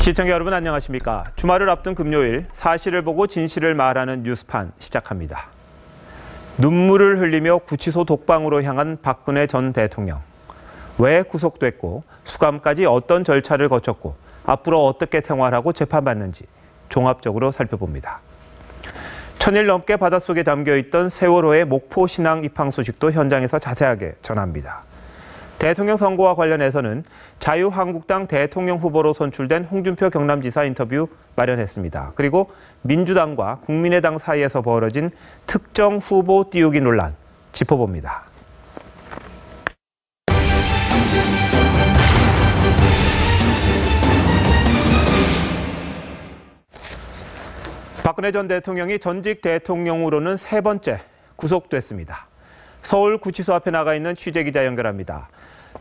시청자 여러분 안녕하십니까? 주말을 앞둔 금요일 사실을 보고 진실을 말하는 뉴스판 시작합니다. 눈물을 흘리며 구치소 독방으로 향한 박근혜 전 대통령. 왜 구속됐고 수감까지 어떤 절차를 거쳤고 앞으로 어떻게 생활하고 재판받는지 종합적으로 살펴봅니다. 1000일 넘게 바닷속에 담겨있던 세월호의 목포 신항 입항 소식도 현장에서 자세하게 전합니다. 대통령 선거와 관련해서는 자유한국당 대통령 후보로 선출된 홍준표 경남지사 인터뷰 마련했습니다. 그리고 민주당과 국민의당 사이에서 벌어진 특정 후보 띄우기 논란 짚어봅니다. 박근혜 전 대통령이 전직 대통령으로는 세 번째 구속됐습니다. 서울 구치소 앞에 나가 있는 취재기자 연결합니다.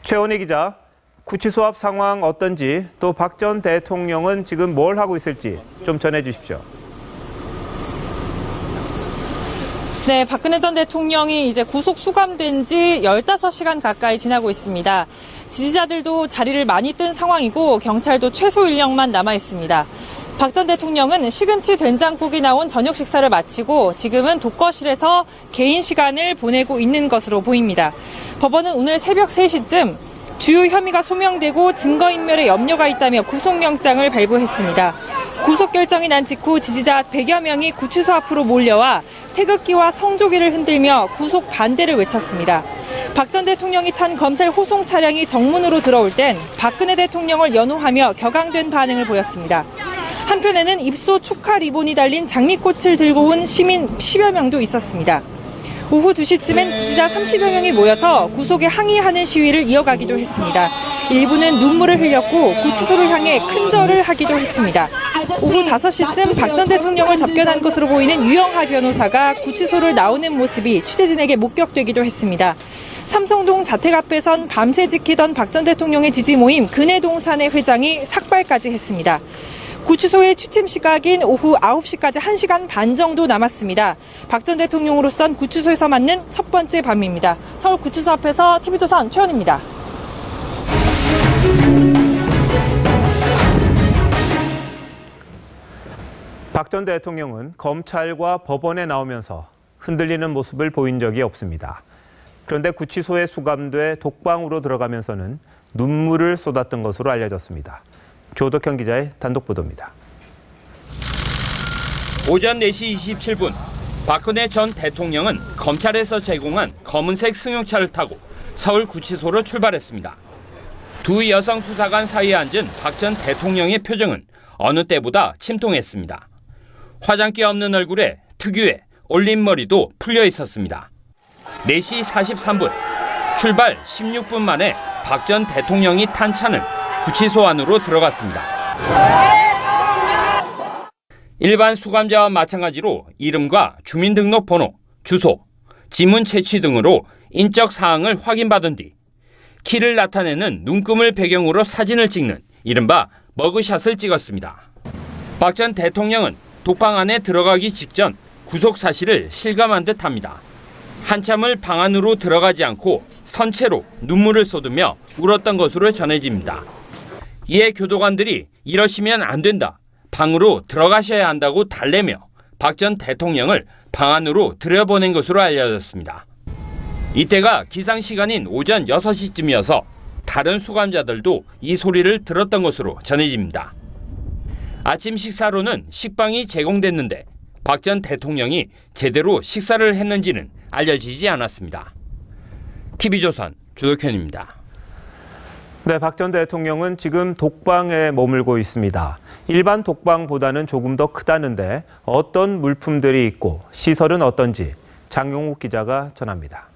최원희 기자, 구치소 앞 상황 어떤지, 또 박 전 대통령은 지금 뭘 하고 있을지 좀 전해주십시오. 네, 박근혜 전 대통령이 이제 구속 수감된 지 15시간 가까이 지나고 있습니다. 지지자들도 자리를 많이 뜬 상황이고 경찰도 최소 인력만 남아 있습니다. 박 전 대통령은 시금치 된장국이 나온 저녁 식사를 마치고 지금은 독거실에서 개인 시간을 보내고 있는 것으로 보입니다. 법원은 오늘 새벽 3시쯤 주요 혐의가 소명되고 증거인멸에 염려가 있다며 구속영장을 발부했습니다. 구속 결정이 난 직후 지지자 100여 명이 구치소 앞으로 몰려와 태극기와 성조기를 흔들며 구속 반대를 외쳤습니다. 박 전 대통령이 탄 검찰 호송 차량이 정문으로 들어올 땐 박근혜 대통령을 연호하며 격앙된 반응을 보였습니다. 한편에는 입소 축하 리본이 달린 장미꽃을 들고 온 시민 10여 명도 있었습니다. 오후 2시쯤엔 지지자 30여 명이 모여서 구속에 항의하는 시위를 이어가기도 했습니다. 일부는 눈물을 흘렸고 구치소를 향해 큰 절을 하기도 했습니다. 오후 5시쯤 박 전 대통령을 접견한 것으로 보이는 유영하 변호사가 구치소를 나오는 모습이 취재진에게 목격되기도 했습니다. 삼성동 자택 앞에선 밤새 지키던 박 전 대통령의 지지 모임 근해동산의 회장이 삭발까지 했습니다. 구치소의 취침 시각인 오후 9시까지 1시간 반 정도 남았습니다. 박 전 대통령으로선 구치소에서 맞는 첫 번째 밤입니다. 서울 구치소 앞에서 TV조선 최원입니다. 박 전 대통령은 검찰과 법원에 나오면서 흔들리는 모습을 보인 적이 없습니다. 그런데 구치소에 수감돼 독방으로 들어가면서는 눈물을 쏟았던 것으로 알려졌습니다. 조덕현 기자의 단독 보도입니다. 오전 4시 27분, 박근혜 전 대통령은 검찰에서 제공한 검은색 승용차를 타고 서울 구치소로 출발했습니다. 두 여성 수사관 사이에 앉은 박 전 대통령의 표정은 어느 때보다 침통했습니다. 화장기 없는 얼굴에 특유의 올림머리도 풀려 있었습니다. 4시 43분, 출발 16분 만에 박 전 대통령이 탄 차는 구치소 안으로 들어갔습니다. 일반 수감자와 마찬가지로 이름과 주민등록번호, 주소, 지문 채취 등으로 인적 사항을 확인받은 뒤 키를 나타내는 눈금을 배경으로 사진을 찍는 이른바 머그샷을 찍었습니다. 박 전 대통령은 독방 안에 들어가기 직전 구속 사실을 실감한 듯합니다. 한참을 방 안으로 들어가지 않고 선체로 눈물을 쏟으며 울었던 것으로 전해집니다. 이에 교도관들이 이러시면 안 된다, 방으로 들어가셔야 한다고 달래며 박 전 대통령을 방 안으로 들여보낸 것으로 알려졌습니다. 이때가 기상시간인 오전 6시쯤이어서 다른 수감자들도 이 소리를 들었던 것으로 전해집니다. 아침 식사로는 식빵이 제공됐는데 박 전 대통령이 제대로 식사를 했는지는 알려지지 않았습니다. TV조선 조덕현입니다. 네, 박 전 대통령은 지금 독방에 머물고 있습니다. 일반 독방보다는 조금 더 크다는데 어떤 물품들이 있고 시설은 어떤지 장용욱 기자가 전합니다.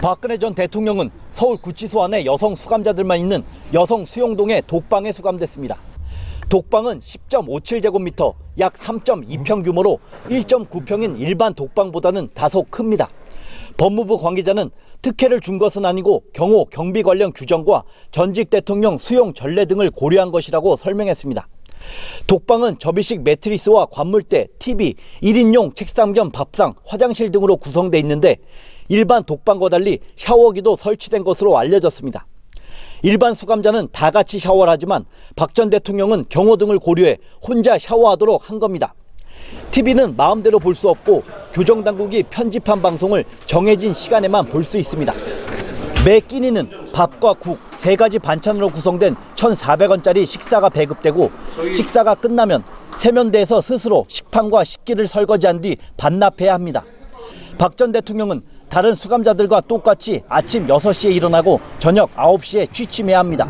박근혜 전 대통령은 서울 구치소 안에 여성 수감자들만 있는 여성 수용동의 독방에 수감됐습니다. 독방은 10.57제곱미터, 약 3.2평 규모로 1.9평인 일반 독방보다는 다소 큽니다. 법무부 관계자는 특혜를 준 것은 아니고 경호 경비 관련 규정과 전직 대통령 수용 전례 등을 고려한 것이라고 설명했습니다. 독방은 접이식 매트리스와 관물대, TV, 1인용 책상 겸 밥상, 화장실 등으로 구성돼 있는데 일반 독방과 달리 샤워기도 설치된 것으로 알려졌습니다. 일반 수감자는 다 같이 샤워를 하지만 박 전 대통령은 경호 등을 고려해 혼자 샤워하도록 한 겁니다. TV는 마음대로 볼 수 없고 교정당국이 편집한 방송을 정해진 시간에만 볼 수 있습니다. 매 끼니는 밥과 국 3가지 반찬으로 구성된 1,400원짜리 식사가 배급되고 식사가 끝나면 세면대에서 스스로 식판과 식기를 설거지한 뒤 반납해야 합니다. 박 전 대통령은 다른 수감자들과 똑같이 아침 6시에 일어나고 저녁 9시에 취침해야 합니다.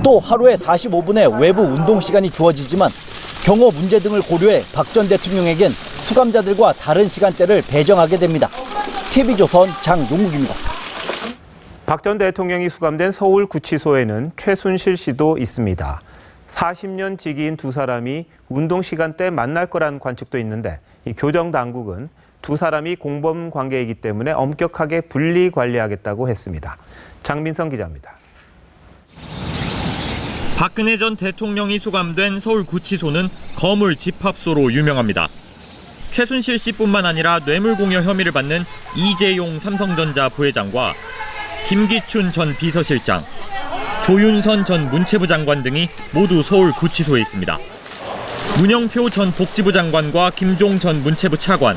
또 하루에 45분의 외부 운동 시간이 주어지지만 경호 문제 등을 고려해 박 전 대통령에겐 수감자들과 다른 시간대를 배정하게 됩니다. TV조선 장용욱입니다. 박 전 대통령이 수감된 서울구치소에는 최순실 씨도 있습니다. 40년 지기인 두 사람이 운동 시간대 만날 거란 관측도 있는데 이 교정 당국은 두 사람이 공범 관계이기 때문에 엄격하게 분리 관리하겠다고 했습니다. 장민성 기자입니다. 박근혜 전 대통령이 수감된 서울구치소는 거물 집합소로 유명합니다. 최순실 씨뿐만 아니라 뇌물공여 혐의를 받는 이재용 삼성전자 부회장과 김기춘 전 비서실장, 조윤선 전 문체부 장관 등이 모두 서울구치소에 있습니다. 문영표 전 복지부 장관과 김종 전 문체부 차관,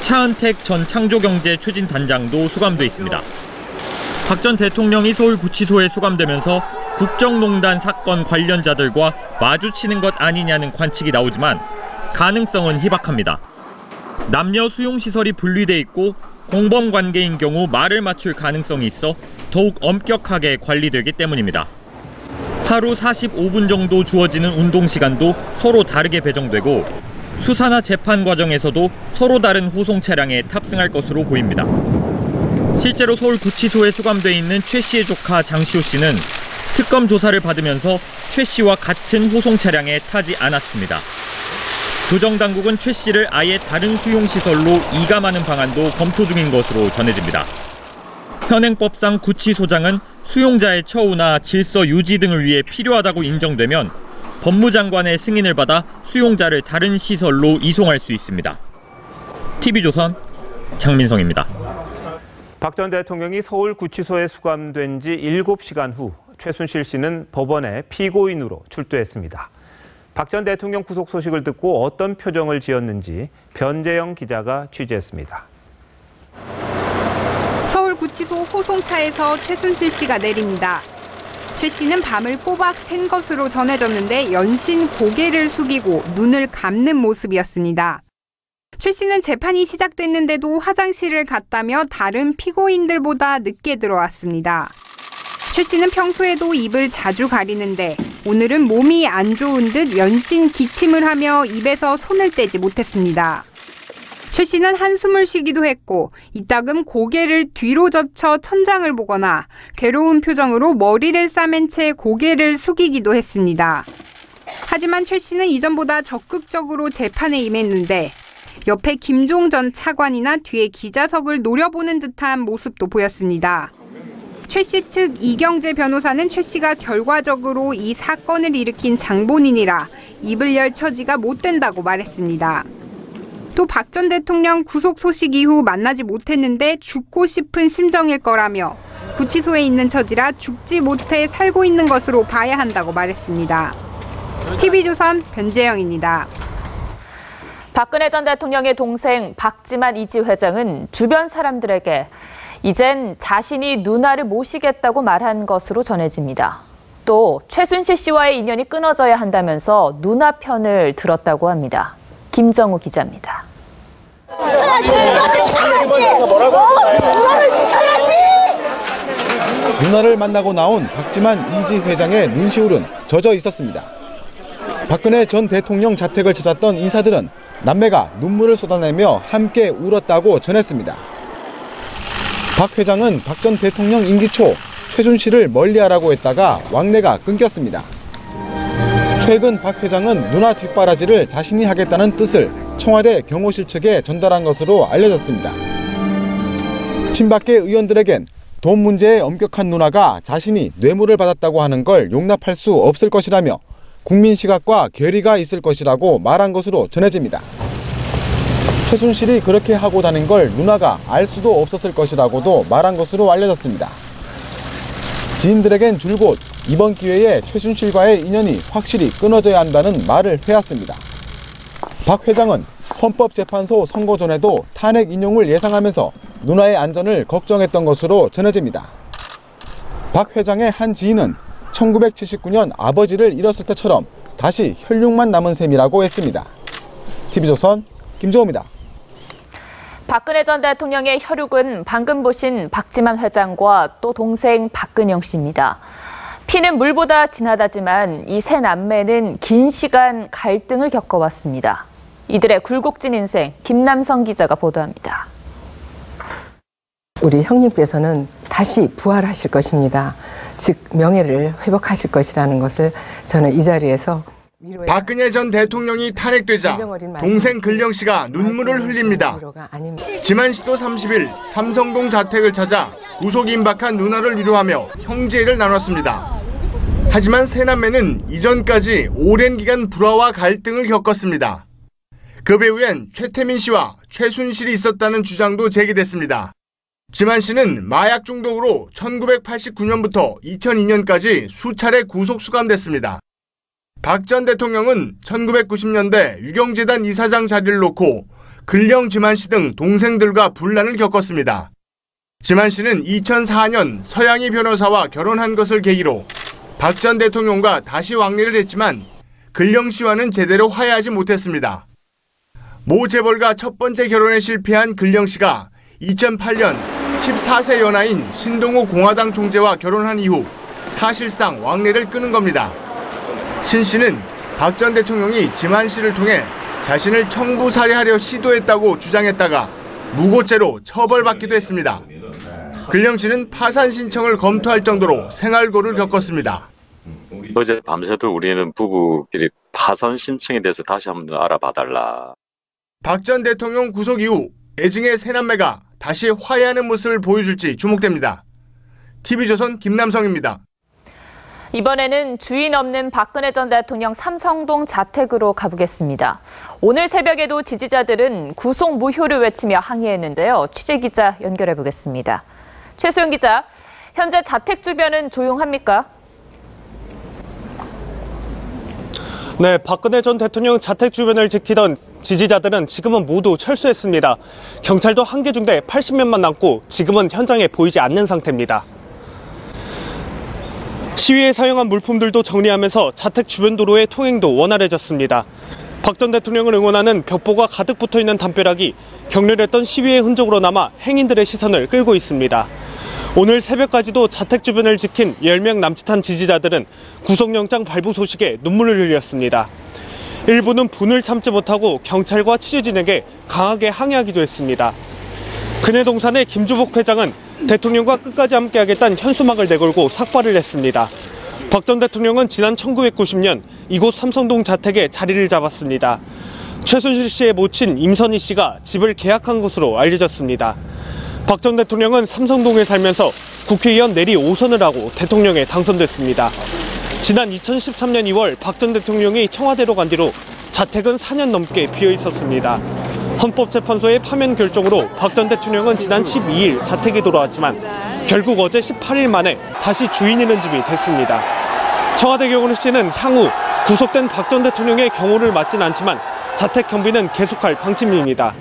차은택 전 창조경제추진단장도 수감돼 있습니다. 박 전 대통령이 서울구치소에 수감되면서 국정농단 사건 관련자들과 마주치는 것 아니냐는 관측이 나오지만 가능성은 희박합니다. 남녀 수용시설이 분리돼 있고 공범 관계인 경우 말을 맞출 가능성이 있어 더욱 엄격하게 관리되기 때문입니다. 하루 45분 정도 주어지는 운동 시간도 서로 다르게 배정되고 수사나 재판 과정에서도 서로 다른 호송 차량에 탑승할 것으로 보입니다. 실제로 서울구치소에 수감돼 있는 최 씨의 조카 장시호 씨는 특검 조사를 받으면서 최 씨와 같은 호송 차량에 타지 않았습니다. 교정당국은 최 씨를 아예 다른 수용시설로 이감하는 방안도 검토 중인 것으로 전해집니다. 현행법상 구치소장은 수용자의 처우나 질서 유지 등을 위해 필요하다고 인정되면 법무장관의 승인을 받아 수용자를 다른 시설로 이송할 수 있습니다. TV조선 장민성입니다. 박 전 대통령이 서울구치소에 수감된 지 7시간 후 최순실 씨는 법원에 피고인으로 출두했습니다. 박 전 대통령 구속 소식을 듣고 어떤 표정을 지었는지 변재영 기자가 취재했습니다. 서울구치소 호송차에서 최순실 씨가 내립니다. 최 씨는 밤을 꼬박 샌 것으로 전해졌는데 연신 고개를 숙이고 눈을 감는 모습이었습니다. 최 씨는 재판이 시작됐는데도 화장실을 갔다며 다른 피고인들보다 늦게 들어왔습니다. 최 씨는 평소에도 입을 자주 가리는데 오늘은 몸이 안 좋은 듯 연신 기침을 하며 입에서 손을 떼지 못했습니다. 최 씨는 한숨을 쉬기도 했고 이따금 고개를 뒤로 젖혀 천장을 보거나 괴로운 표정으로 머리를 싸맨 채 고개를 숙이기도 했습니다. 하지만 최 씨는 이전보다 적극적으로 재판에 임했는데 옆에 김종 전 차관이나 뒤에 기자석을 노려보는 듯한 모습도 보였습니다. 최 씨 측 이경재 변호사는 최 씨가 결과적으로 이 사건을 일으킨 장본인이라 입을 열 처지가 못 된다고 말했습니다. 또 박 전 대통령 구속 소식 이후 만나지 못했는데 죽고 싶은 심정일 거라며 구치소에 있는 처지라 죽지 못해 살고 있는 것으로 봐야 한다고 말했습니다. TV조선 변재영입니다. 박근혜 전 대통령의 동생 박지만 이지 회장은 주변 사람들에게 이젠 자신이 누나를 모시겠다고 말한 것으로 전해집니다. 또 최순실 씨와의 인연이 끊어져야 한다면서 누나 편을 들었다고 합니다. 김정우 기자입니다. 누나를 만나고 나온 박지만 이지 회장의 눈시울은 젖어 있었습니다. 박근혜 전 대통령 자택을 찾았던 인사들은 남매가 눈물을 쏟아내며 함께 울었다고 전했습니다. 박 회장은 박 전 대통령 임기 초 최순실을 멀리하라고 했다가 왕래가 끊겼습니다. 최근 박 회장은 누나 뒷바라지를 자신이 하겠다는 뜻을 청와대 경호실 측에 전달한 것으로 알려졌습니다. 친박계 의원들에겐 돈 문제에 엄격한 누나가 자신이 뇌물을 받았다고 하는 걸 용납할 수 없을 것이라며 국민 시각과 괴리가 있을 것이라고 말한 것으로 전해집니다. 최순실이 그렇게 하고 다닌 걸 누나가 알 수도 없었을 것이라고도 말한 것으로 알려졌습니다. 지인들에겐 줄곧 이번 기회에 최순실과의 인연이 확실히 끊어져야 한다는 말을 해왔습니다. 박 회장은 헌법재판소 선고 전에도 탄핵 인용을 예상하면서 누나의 안전을 걱정했던 것으로 전해집니다. 박 회장의 한 지인은 1979년 아버지를 잃었을 때처럼 다시 혈육만 남은 셈이라고 했습니다. TV조선 김종호입니다. 박근혜 전 대통령의 혈육은 방금 보신 박지만 회장과 또 동생 박근영 씨입니다. 피는 물보다 진하다지만 이 세 남매는 긴 시간 갈등을 겪어왔습니다. 이들의 굴곡진 인생 김남성 기자가 보도합니다. 우리 형님께서는 다시 부활하실 것입니다. 즉 명예를 회복하실 것이라는 것을 저는 이 자리에서 박근혜 전 대통령이 탄핵되자 동생 근령 씨가 눈물을 흘립니다. 지만 씨도 30일 삼성동 자택을 찾아 구속 임박한 누나를 위로하며 형제를 나눴습니다. 하지만 세 남매는 이전까지 오랜 기간 불화와 갈등을 겪었습니다. 그 배후엔 최태민 씨와 최순실이 있었다는 주장도 제기됐습니다. 지만 씨는 마약 중독으로 1989년부터 2002년까지 수차례 구속 수감됐습니다. 박 전 대통령은 1990년대 유경재단 이사장 자리를 놓고 근령 지만 씨 등 동생들과 분란을 겪었습니다. 지만 씨는 2004년 서양희 변호사와 결혼한 것을 계기로 박 전 대통령과 다시 왕래를 했지만 근령 씨와는 제대로 화해하지 못했습니다. 모 재벌과 첫 번째 결혼에 실패한 근령 씨가 2008년 14세 연하인 신동호 공화당 총재와 결혼한 이후 사실상 왕래를 끊은 겁니다. 신 씨는 박 전 대통령이 지만 씨를 통해 자신을 청부 살해하려 시도했다고 주장했다가 무고죄로 처벌받기도 했습니다. 근령 씨는 파산 신청을 검토할 정도로 생활고를 겪었습니다. 어제 밤새도록 우리는 부부끼리 파산 신청에 대해서 다시 한번 알아봐달라. 박 전 대통령 구속 이후 애증의 세 남매가 다시 화해하는 모습을 보여줄지 주목됩니다. TV조선 김남성입니다. 이번에는 주인 없는 박근혜 전 대통령 삼성동 자택으로 가보겠습니다. 오늘 새벽에도 지지자들은 구속 무효를 외치며 항의했는데요. 취재기자 연결해 보겠습니다. 최수영 기자, 현재 자택 주변은 조용합니까? 네, 박근혜 전 대통령 자택 주변을 지키던 지지자들은 지금은 모두 철수했습니다. 경찰도 한 개 중대 80명만 남고 지금은 현장에 보이지 않는 상태입니다. 시위에 사용한 물품들도 정리하면서 자택 주변 도로의 통행도 원활해졌습니다. 박 전 대통령을 응원하는 벽보가 가득 붙어있는 담벼락이 격렬했던 시위의 흔적으로 남아 행인들의 시선을 끌고 있습니다. 오늘 새벽까지도 자택 주변을 지킨 10명 남짓한 지지자들은 구속영장 발부 소식에 눈물을 흘렸습니다. 일부는 분을 참지 못하고 경찰과 취재진에게 강하게 항의하기도 했습니다. 근해동산의 김주복 회장은 대통령과 끝까지 함께하겠다는 현수막을 내걸고 삭발을 했습니다. 박 전 대통령은 지난 1990년 이곳 삼성동 자택에 자리를 잡았습니다. 최순실 씨의 모친 임선희 씨가 집을 계약한 것으로 알려졌습니다. 박 전 대통령은 삼성동에 살면서 국회의원 내리 5선을 하고 대통령에 당선됐습니다. 지난 2013년 2월 박 전 대통령이 청와대로 간 뒤로 자택은 4년 넘게 비어 있었습니다. 헌법재판소의 파면 결정으로 박 전 대통령은 지난 12일 자택에 돌아왔지만 결국 어제 18일 만에 다시 주인 있는 집이 됐습니다. 청와대 경호실은 향후 구속된 박 전 대통령의 경호를 맡진 않지만 자택 경비는 계속할 방침입니다.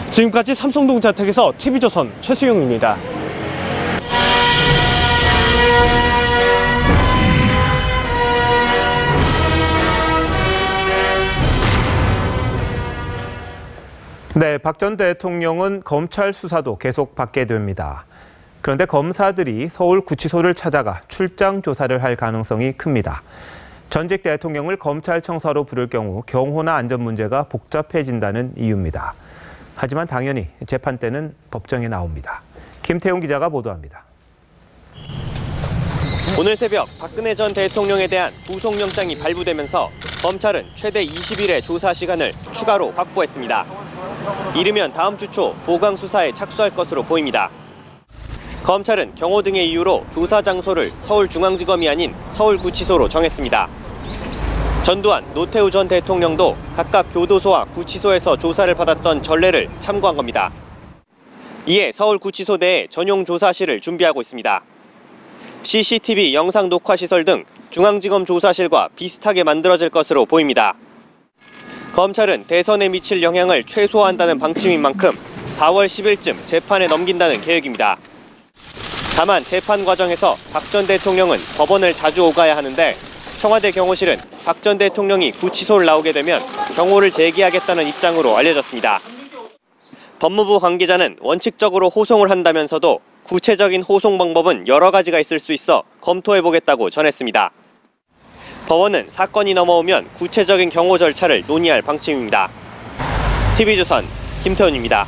지금까지 삼성동 자택에서 TV조선 최수영입니다. 네, 박 전 대통령은 검찰 수사도 계속 받게 됩니다. 그런데 검사들이 서울구치소를 찾아가 출장 조사를 할 가능성이 큽니다. 전직 대통령을 검찰청사로 부를 경우 경호나 안전 문제가 복잡해진다는 이유입니다. 하지만 당연히 재판 때는 법정에 나옵니다. 김태용 기자가 보도합니다. 오늘 새벽 박근혜 전 대통령에 대한 구속영장이 발부되면서 검찰은 최대 20일의 조사 시간을 추가로 확보했습니다. 이르면 다음 주 초 보강 수사에 착수할 것으로 보입니다. 검찰은 경호 등의 이유로 조사 장소를 서울중앙지검이 아닌 서울구치소로 정했습니다. 전두환, 노태우 전 대통령도 각각 교도소와 구치소에서 조사를 받았던 전례를 참고한 겁니다. 이에 서울구치소 내에 전용 조사실을 준비하고 있습니다. CCTV 영상 녹화 시설 등 중앙지검 조사실과 비슷하게 만들어질 것으로 보입니다. 검찰은 대선에 미칠 영향을 최소화한다는 방침인 만큼 4월 10일쯤 재판에 넘긴다는 계획입니다. 다만 재판 과정에서 박 전 대통령은 법원을 자주 오가야 하는데 청와대 경호실은 박 전 대통령이 구치소를 나오게 되면 경호를 재개하겠다는 입장으로 알려졌습니다. 법무부 관계자는 원칙적으로 호송을 한다면서도 구체적인 호송 방법은 여러 가지가 있을 수 있어 검토해보겠다고 전했습니다. 법원은 사건이 넘어오면 구체적인 경호 절차를 논의할 방침입니다. TV조선 김태훈입니다.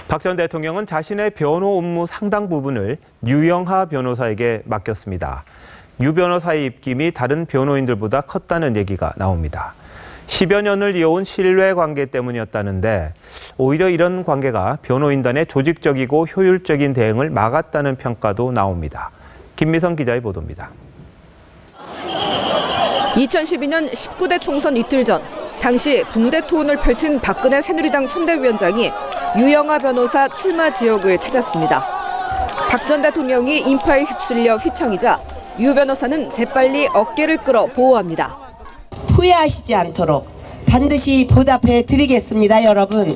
박 전 대통령은 자신의 변호 업무 상당 부분을 유영하 변호사에게 맡겼습니다. 유 변호사의 입김이 다른 변호인들보다 컸다는 얘기가 나옵니다. 10여 년을 이어온 신뢰관계 때문이었다는데 오히려 이런 관계가 변호인단의 조직적이고 효율적인 대응을 막았다는 평가도 나옵니다. 김미성 기자의 보도입니다. 2012년 19대 총선 이틀 전 당시 붕대 투혼을 펼친 박근혜 새누리당 선대위원장이 유영하 변호사 출마 지역을 찾았습니다. 박 전 대통령이 인파에 휩쓸려 휘청이자 유 변호사는 재빨리 어깨를 끌어 보호합니다. 후회하시지 않도록 반드시 보답해 드리겠습니다, 여러분.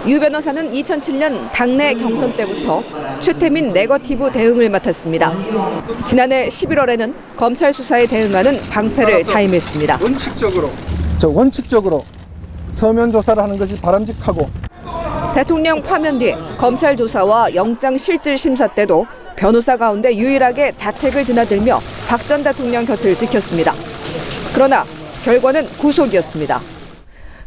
유 변호사는 2007년 당내 경선 때부터 최태민 네거티브 대응을 맡았습니다. 지난해 11월에는 검찰 수사에 대응하는 방패를 사임했습니다. 원칙적으로 서면 조사를 하는 것이 바람직하고 대통령 파면 뒤 검찰 조사와 영장 실질 심사 때도 변호사 가운데 유일하게 자택을 드나들며 박 전 대통령 곁을 지켰습니다. 그러나 결과는 구속이었습니다.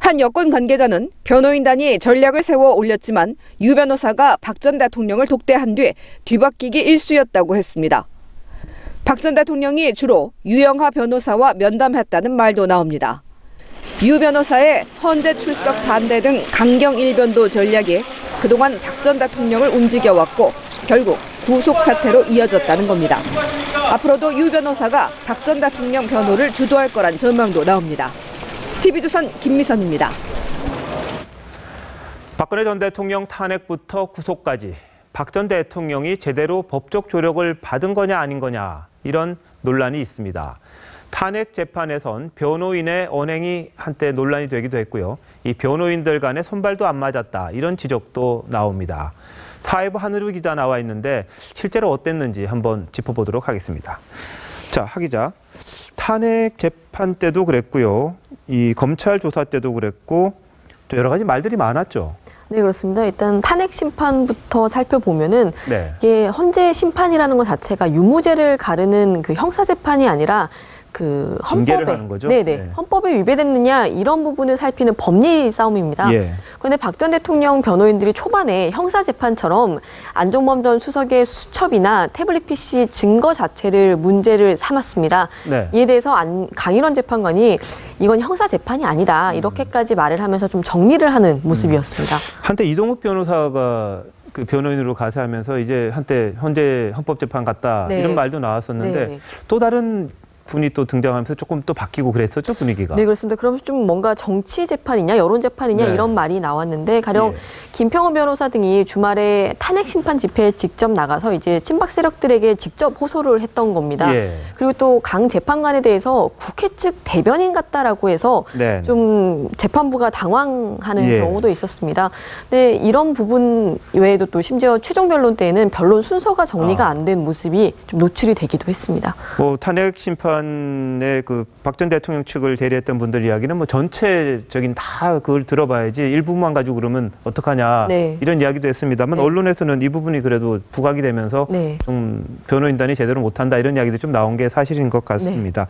한 여권 관계자는 변호인단이 전략을 세워 올렸지만 유 변호사가 박 전 대통령을 독대한 뒤 뒤바뀌기 일쑤였다고 했습니다. 박 전 대통령이 주로 유영하 변호사와 면담했다는 말도 나옵니다. 유 변호사의 헌재 출석 반대 등 강경 일변도 전략이 그동안 박 전 대통령을 움직여왔고 결국 구속 사태로 이어졌다는 겁니다. 앞으로도 유 변호사가 박 전 대통령 변호를 주도할 거란 전망도 나옵니다. TV조선 김미선입니다. 박근혜 전 대통령 탄핵부터 구속까지 박 전 대통령이 제대로 법적 조력을 받은 거냐 아닌 거냐 이런 논란이 있습니다. 탄핵 재판에선 변호인의 언행이 한때 논란이 되기도 했고요. 이 변호인들 간의 손발도 안 맞았다 이런 지적도 나옵니다. 사회부 한우루 기자 나와 있는데 실제로 어땠는지 한번 짚어보도록 하겠습니다. 자, 하 기자. 탄핵 재판 때도 그랬고요. 이 검찰 조사 때도 그랬고 또 여러 가지 말들이 많았죠. 네, 그렇습니다. 일단 탄핵 심판부터 살펴보면은 이게 헌재 심판이라는 것 자체가 유무죄를 가르는 그 형사 재판이 아니라 그 헌법에 헌법에 위배됐느냐 이런 부분을 살피는 법리 싸움입니다. 그런데 박 전 대통령 변호인들이 초반에 형사 재판처럼 안종범 전 수석의 수첩이나 태블릿 PC 증거 자체를 문제를 삼았습니다. 이에 대해서 강일원 재판관이 이건 형사 재판이 아니다 이렇게까지 말을 하면서 좀 정리를 하는 모습이었습니다. 한때 이동욱 변호사가 그 변호인으로 가세하면서 이제 한때 헌재 헌법재판 갔다 이런 말도 나왔었는데 또 다른 분이 또 등장하면서 조금 또 바뀌고 그랬었죠, 분위기가. 네, 그렇습니다. 그러면서 좀 뭔가 정치 재판이냐, 여론 재판이냐 이런 말이 나왔는데 가령 김평호 변호사 등이 주말에 탄핵 심판 집회에 직접 나가서 이제 친박 세력들에게 직접 호소를 했던 겁니다. 그리고 또 강 재판관에 대해서 국회 측 대변인 같다라고 해서 좀 재판부가 당황하는 경우도 있었습니다. 네, 이런 부분 외에도 또 심지어 최종 변론 때에는 변론 순서가 정리가 안 된 모습이 좀 노출이 되기도 했습니다. 탄핵 심판 그 박 전 대통령 측을 대리했던 분들 이야기는 뭐 전체적인 다 그걸 들어봐야지 일부만 가지고 그러면 어떡하냐 이런 이야기도 했습니다만 언론에서는 이 부분이 그래도 부각이 되면서 좀 변호인단이 제대로 못한다 이런 이야기도 좀 나온 게 사실인 것 같습니다.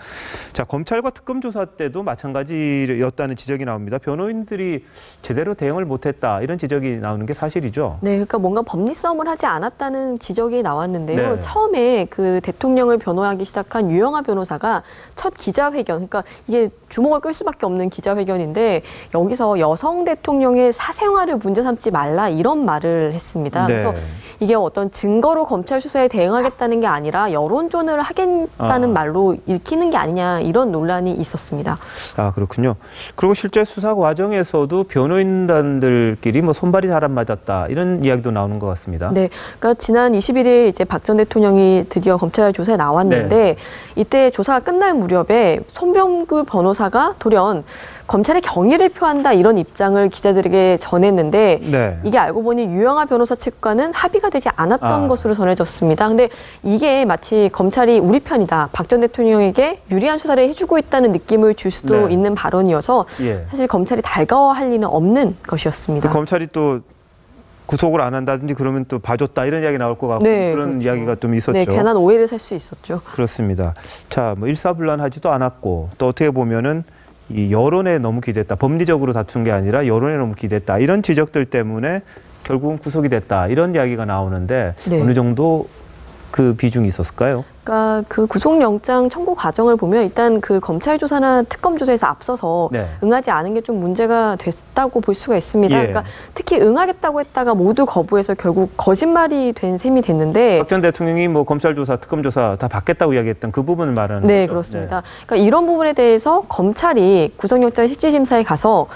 자, 검찰과 특검 조사 때도 마찬가지였다는 지적이 나옵니다. 변호인들이 제대로 대응을 못했다 이런 지적이 나오는 게 사실이죠. 네, 그러니까 뭔가 법리 싸움을 하지 않았다는 지적이 나왔는데요. 처음에 그 대통령을 변호하기 시작한 유영하 변호사가 변호사가 첫 기자회견, 그러니까 이게 주목을 끌 수밖에 없는 기자회견인데 여기서 여성 대통령의 사생활을 문제 삼지 말라 이런 말을 했습니다. 네. 그래서 이게 어떤 증거로 검찰 수사에 대응하겠다는 게 아니라 여론전을 하겠다는 말로 읽히는 게 아니냐 이런 논란이 있었습니다. 아, 그렇군요. 그리고 실제 수사 과정에서도 변호인단들끼리 뭐 손발이 잘 안 맞았다 이런 이야기도 나오는 것 같습니다. 네, 그러니까 지난 21일 이제 박 전 대통령이 드디어 검찰 조사에 나왔는데 네. 이때 조사가 끝날 무렵에 손병구 변호사가 돌연 검찰의 경의를 표한다 이런 입장을 기자들에게 전했는데 네. 이게 알고 보니 유영하 변호사 측과는 합의가 되지 않았던 것으로 전해졌습니다. 근데 이게 마치 검찰이 우리 편이다. 박 전 대통령에게 유리한 수사를 해주고 있다는 느낌을 줄 수도 네. 있는 발언이어서 예. 사실 검찰이 달가워할 리는 없는 것이었습니다. 검찰이 또 구속을 안 한다든지 그러면 또 봐줬다 이런 이야기 나올 것 같고 네, 그런 그렇죠. 이야기가 좀 있었죠. 네, 괜한 오해를 살 수 있었죠. 그렇습니다. 자, 뭐 일사불란하지도 않았고 또 어떻게 보면은 이 여론에 너무 기댔다. 법리적으로 다툰 게 아니라 여론에 너무 기댔다. 이런 지적들 때문에 결국은 구속이 됐다. 이런 이야기가 나오는데 네. 어느 정도 그 비중이 있었을까요? 그러니까 그 구속영장 청구 과정을 보면 일단 그 검찰 조사나 특검 조사에서 앞서서 네. 응하지 않은 게 좀 문제가 됐다고 볼 수가 있습니다. 예. 그러니까 특히 응하겠다고 했다가 모두 거부해서 결국 거짓말이 된 셈이 됐는데 박 전 대통령이 뭐 검찰 조사, 특검 조사 다 받겠다고 이야기했던 그 부분을 말하는 네, 거죠. 그렇습니다. 네. 그러니까 이런 부분에 대해서 검찰이 구속영장 실질심사에 가서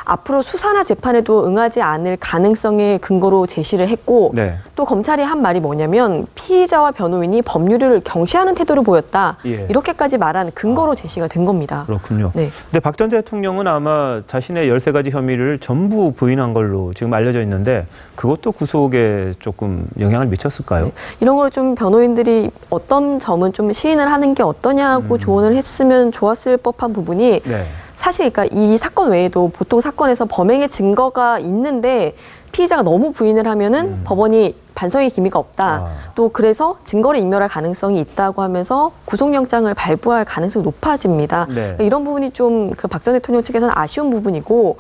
앞으로 수사나 재판에도 응하지 않을 가능성의 근거로 제시를 했고 네. 또 검찰이 한 말이 뭐냐면 피의자와 변호인이 법률을 경시하는 태도를 보였다. 예. 이렇게까지 말한 근거로 제시가 된 겁니다. 그렇군요. 네. 근데 박 전 대통령은 아마 자신의 13가지 혐의를 전부 부인한 걸로 지금 알려져 있는데 그것도 구속에 조금 영향을 미쳤을까요? 네. 이런 걸 좀 변호인들이 어떤 점은 좀 시인을 하는 게 어떠냐고 조언을 했으면 좋았을 법한 부분이 네. 사실 그러니까 이 사건 외에도 보통 사건에서 범행의 증거가 있는데 피의자가 너무 부인을 하면은 법원이 반성의 기미가 없다. 또 그래서 증거를 인멸할 가능성이 있다고 하면서 구속영장을 발부할 가능성이 높아집니다. 네. 그러니까 이런 부분이 좀 그 박 전 대통령 측에서는 아쉬운 부분이고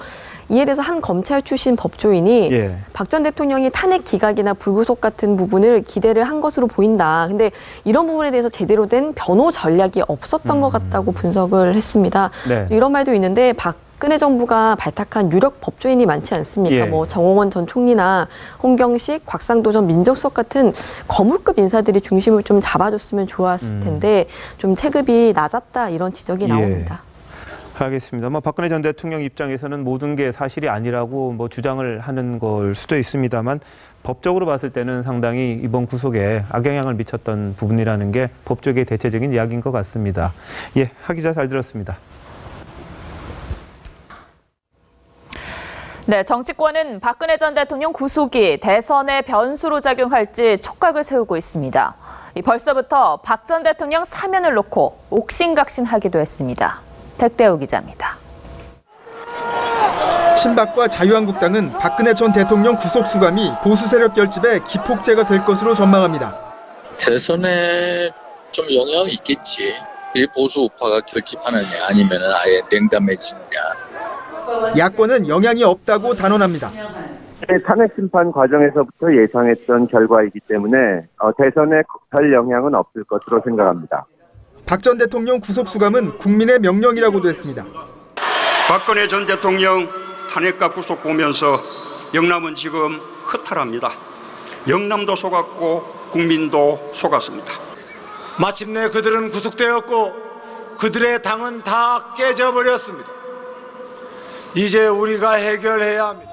이에 대해서 한 검찰 출신 법조인이 예. 박 전 대통령이 탄핵 기각이나 불구속 같은 부분을 기대를 한 것으로 보인다. 근데 이런 부분에 대해서 제대로 된 변호 전략이 없었던 것 같다고 분석을 했습니다. 네. 이런 말도 있는데 박근혜 정부가 발탁한 유력 법조인이 많지 않습니까? 예. 뭐 정홍원 전 총리나 홍경식, 곽상도 전 민정수석 같은 거물급 인사들이 중심을 좀 잡아줬으면 좋았을 텐데 좀 체급이 낮았다 이런 지적이 나옵니다. 예. 알겠습니다. 뭐 박근혜 전 대통령 입장에서는 모든 게 사실이 아니라고 뭐 주장을 하는 걸 수도 있습니다만 법적으로 봤을 때는 상당히 이번 구속에 악영향을 미쳤던 부분이라는 게 법조계의 대체적인 이야기인 것 같습니다. 예, 하 기자 잘 들었습니다. 네, 정치권은 박근혜 전 대통령 구속이 대선의 변수로 작용할지 촉각을 세우고 있습니다. 벌써부터 박 전 대통령 사면을 놓고 옥신각신하기도 했습니다. 백대우 기자입니다. 친박과 자유한국당은 박근혜 전 대통령 구속 수감이 보수 세력 결집의 기폭제가 될 것으로 전망합니다. 대선에 좀 영향이 있겠지. 보수 우파가 결집하느냐 아니면 아예 냉담해지느냐. 야권은 영향이 없다고 단언합니다. 탄핵 심판 과정에서부터 예상했던 결과이기 때문에 대선에 별 영향은 없을 것으로 생각합니다. 박 전 대통령 구속 수감은 국민의 명령이라고도 했습니다. 박근혜 전 대통령 탄핵과 구속 보면서 영남은 지금 허탈합니다. 영남도 속았고 국민도 속았습니다. 마침내 그들은 구속되었고 그들의 당은 다 깨져버렸습니다. 이제 우리가 해결해야 합니다.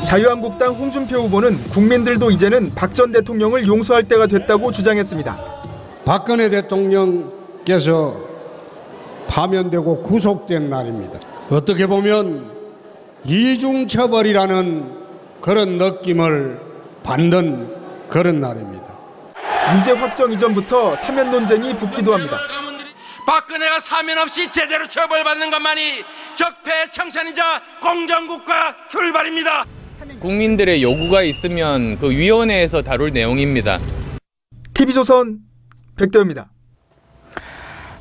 자유한국당 홍준표 후보는 국민들도 이제는 박 전 대통령을 용서할 때가 됐다고 주장했습니다. 박근혜 대통령께서 파면되고 구속된 날입니다. 어떻게 보면 이중처벌이라는 그런 느낌을 받는 그런 날입니다. 유죄 확정 이전부터 사면 논쟁이 붙기도 합니다. 박근혜가 사면 없이 제대로 처벌받는 것만이 적폐청산이자 공정국가 출발입니다. 국민들의 요구가 있으면 그 위원회에서 다룰 내용입니다. TV조선 백대우입니다.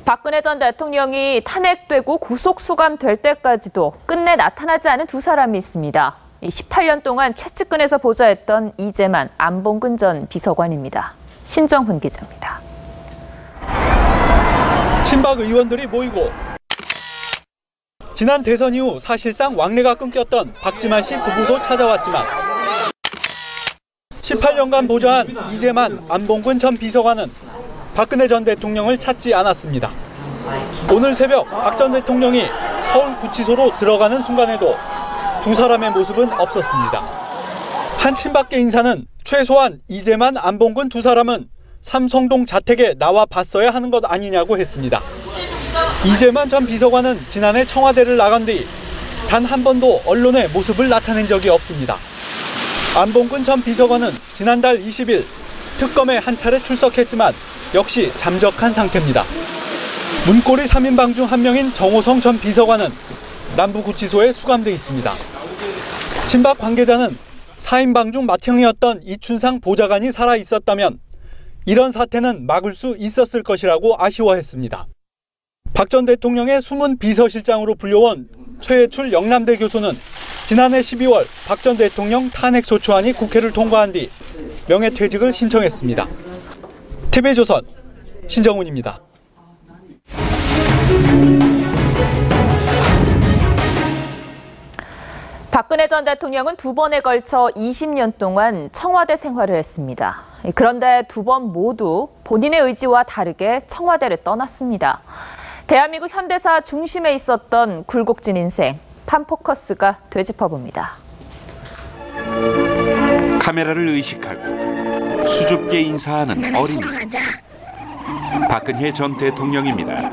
박근혜 전 대통령이 탄핵되고 구속 수감될 때까지도 끝내 나타나지 않은 두 사람이 있습니다. 18년 동안 최측근에서 보좌했던 이재만 안봉근 전 비서관입니다. 신정훈 기자입니다. 친박 의원들이 모이고 지난 대선 이후 사실상 왕래가 끊겼던 박지만 씨 부부도 찾아왔지만 18년간 보좌한 이재만 안봉근 전 비서관은 박근혜 전 대통령을 찾지 않았습니다. 오늘 새벽 박 전 대통령이 서울구치소로 들어가는 순간에도 두 사람의 모습은 없었습니다. 한 친박계 인사는 최소한 이재만, 안봉근 두 사람은 삼성동 자택에 나와 봤어야 하는 것 아니냐고 했습니다. 이재만 전 비서관은 지난해 청와대를 나간 뒤 단 한 번도 언론에 모습을 나타낸 적이 없습니다. 안봉근 전 비서관은 지난달 20일 특검에 한 차례 출석했지만 역시 잠적한 상태입니다. 문고리 3인방 중 한 명인 정호성 전 비서관은 남부구치소에 수감돼 있습니다. 친박 관계자는 4인방 중 맏형이었던 이춘상 보좌관이 살아 있었다면 이런 사태는 막을 수 있었을 것이라고 아쉬워했습니다. 박 전 대통령의 숨은 비서실장으로 불려온 최예출 영남대 교수는 지난해 12월 박 전 대통령 탄핵소추안이 국회를 통과한 뒤 명예퇴직을 신청했습니다. TV조선 신정훈입니다. 박근혜 전 대통령은 두 번에 걸쳐 20년 동안 청와대 생활을 했습니다. 그런데 두 번 모두 본인의 의지와 다르게 청와대를 떠났습니다. 대한민국 현대사 중심에 있었던 굴곡진 인생, 판포커스가 되짚어봅니다. 카메라를 의식하고 수줍게 인사하는 어린이. 박근혜 전 대통령입니다.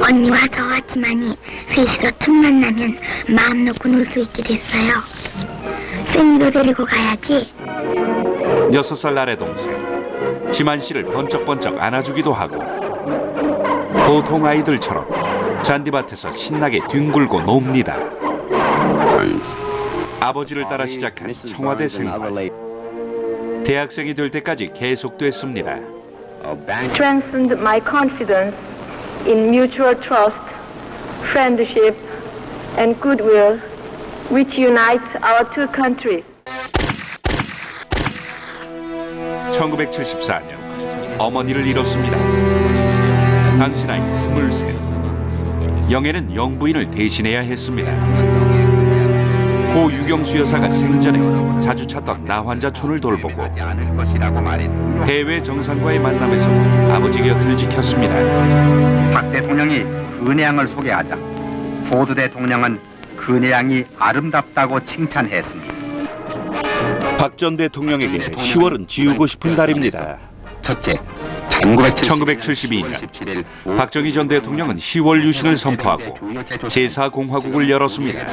언니와 저와 지만이 셋이서 틈만 나면 마음 놓고 놀 수 있게 됐어요. 쌤이도 데리고 가야지. 6살 아래 동생 지만 씨를 번쩍번쩍 안아주기도 하고 보통 아이들처럼 잔디밭에서 신나게 뒹굴고 놉니다. 아버지를 따라 시작한 청와대 생활. 대학생이 될 때까지 계속됐습니다. Strengthened my confidence in mutual trust, friendship, and goodwill, which unites our two countries. 1974년 어머니를 잃었습니다. 당시 나이 23. 영애는 영부인을 대신해야 했습니다. 고 유경수 여사가 생전에 자주 찾던 나환자촌을 돌보고 해외 정상과의 만남에서 아버지 곁을 지켰습니다. 박 대통령이 근혜양을 소개하자 포드 대통령은 근혜양이 아름답다고 칭찬했습니다. 박 전 대통령에게 10월은 지우고 싶은 달입니다. 첫째, 1972년 박정희 전 대통령은 10월 유신을 선포하고 제4공화국을 열었습니다.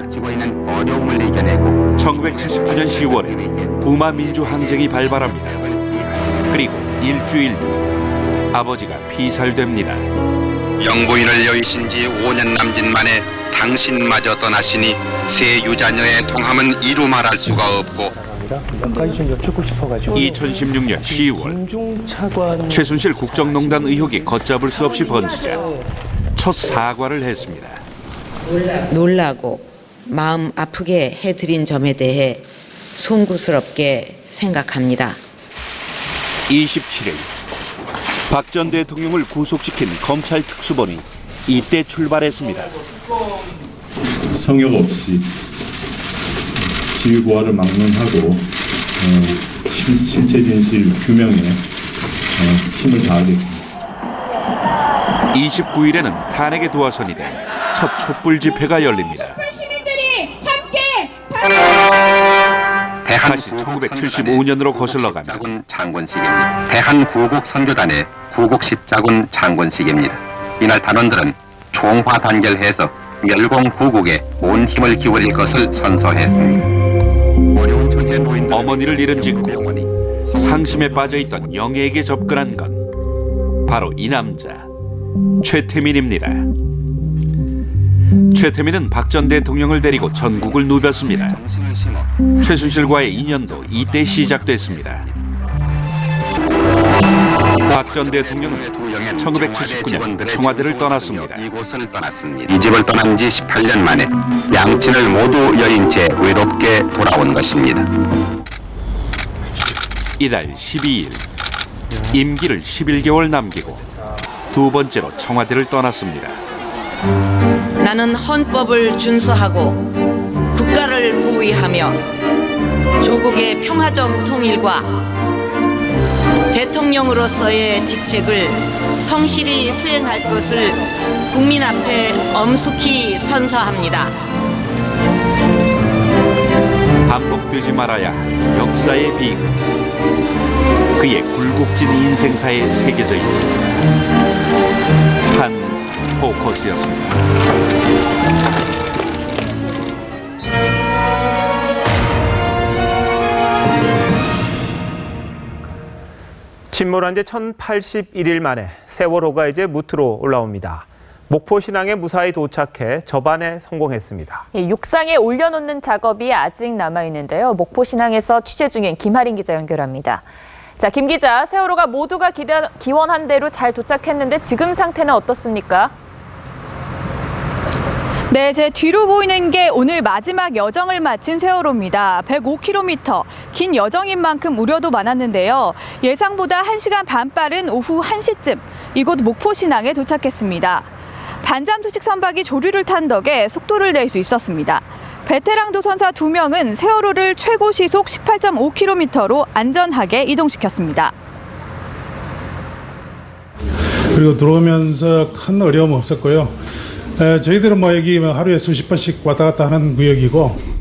1979년 10월에 부마 민주항쟁이 발발합니다. 그리고 일주일 뒤 아버지가 피살됩니다. 영부인을 여의신 지 5년 남짓 만에 당신마저 떠나시니 세 유자녀의 통함은 이루 말할 수가 없고 몇 가지 좀 여쭙고 싶어가지고 2016년 10월 최순실 국정농단 의혹이 걷잡을 수 없이 번지자 첫 사과를 했습니다. 놀라고 마음 아프게 해드린 점에 대해 송구스럽게 생각합니다. 27일 박 전 대통령을 구속시킨 검찰 특수본이 이때 출발했습니다. 성역 없이 지위고하를 막론하고 실체 진실 규명에 힘을 다하겠습니다. 29일에는 탄핵의 도화선이 된 첫 촛불 집회가 열립니다. 시민들이 함께 다시 1975년으로 거슬러가면 장군식입니다. 대한구국 선교단의 구국 십자군 장군식입니다. 이날 단원들은 총화 단결해서 멸공구국에 온 힘을 기울일 것을 선서했습니다. 어머니를 잃은 직후 상심에 빠져있던 영애에게 접근한 건 바로 이 남자 최태민입니다. 최태민은 박 전 대통령을 데리고 전국을 누볐습니다. 최순실과의 인연도 이때 시작됐습니다. 박 전 대통령은 1979년 청와대를 떠났습니다. 이곳을 떠났습니다. 이 집을 떠난 지 18년 만에 양친을 모두 여인 채 외롭게 돌아온 것입니다. 이달 12일 임기를 11개월 남기고 두 번째로 청와대를 떠났습니다. 나는 헌법을 준수하고 국가를 보위하며 조국의 평화적 통일과 대통령으로서의 직책을 성실히 수행할 것을 국민 앞에 엄숙히 선서합니다. 반복되지 말아야 할 역사의 비극. 그의 굴곡진 인생사에 새겨져 있습니다. 한 포커스였습니다. 침몰한 지 1081일 만에 세월호가 이제 무트로 올라옵니다. 목포 신항에 무사히 도착해 접안에 성공했습니다. 육상에 올려놓는 작업이 아직 남아있는데요. 목포 신항에서 취재 중인 김하린 기자 연결합니다. 자, 김 기자, 세월호가 모두가 기원한 대로 잘 도착했는데 지금 상태는 어떻습니까? 네, 제 뒤로 보이는 게 오늘 마지막 여정을 마친 세월호입니다. 105km, 긴 여정인 만큼 우려도 많았는데요. 예상보다 1시간 반 빠른 오후 1시쯤 이곳 목포 신항에 도착했습니다. 반잠수식 선박이 조류를 탄 덕에 속도를 낼 수 있었습니다. 베테랑 도선사 2명은 세월호를 최고 시속 18.5km로 안전하게 이동시켰습니다. 그리고 들어오면서 큰 어려움 없었고요. 저희들은 여기 하루에 수십 번씩 왔다 갔다 하는 구역이고.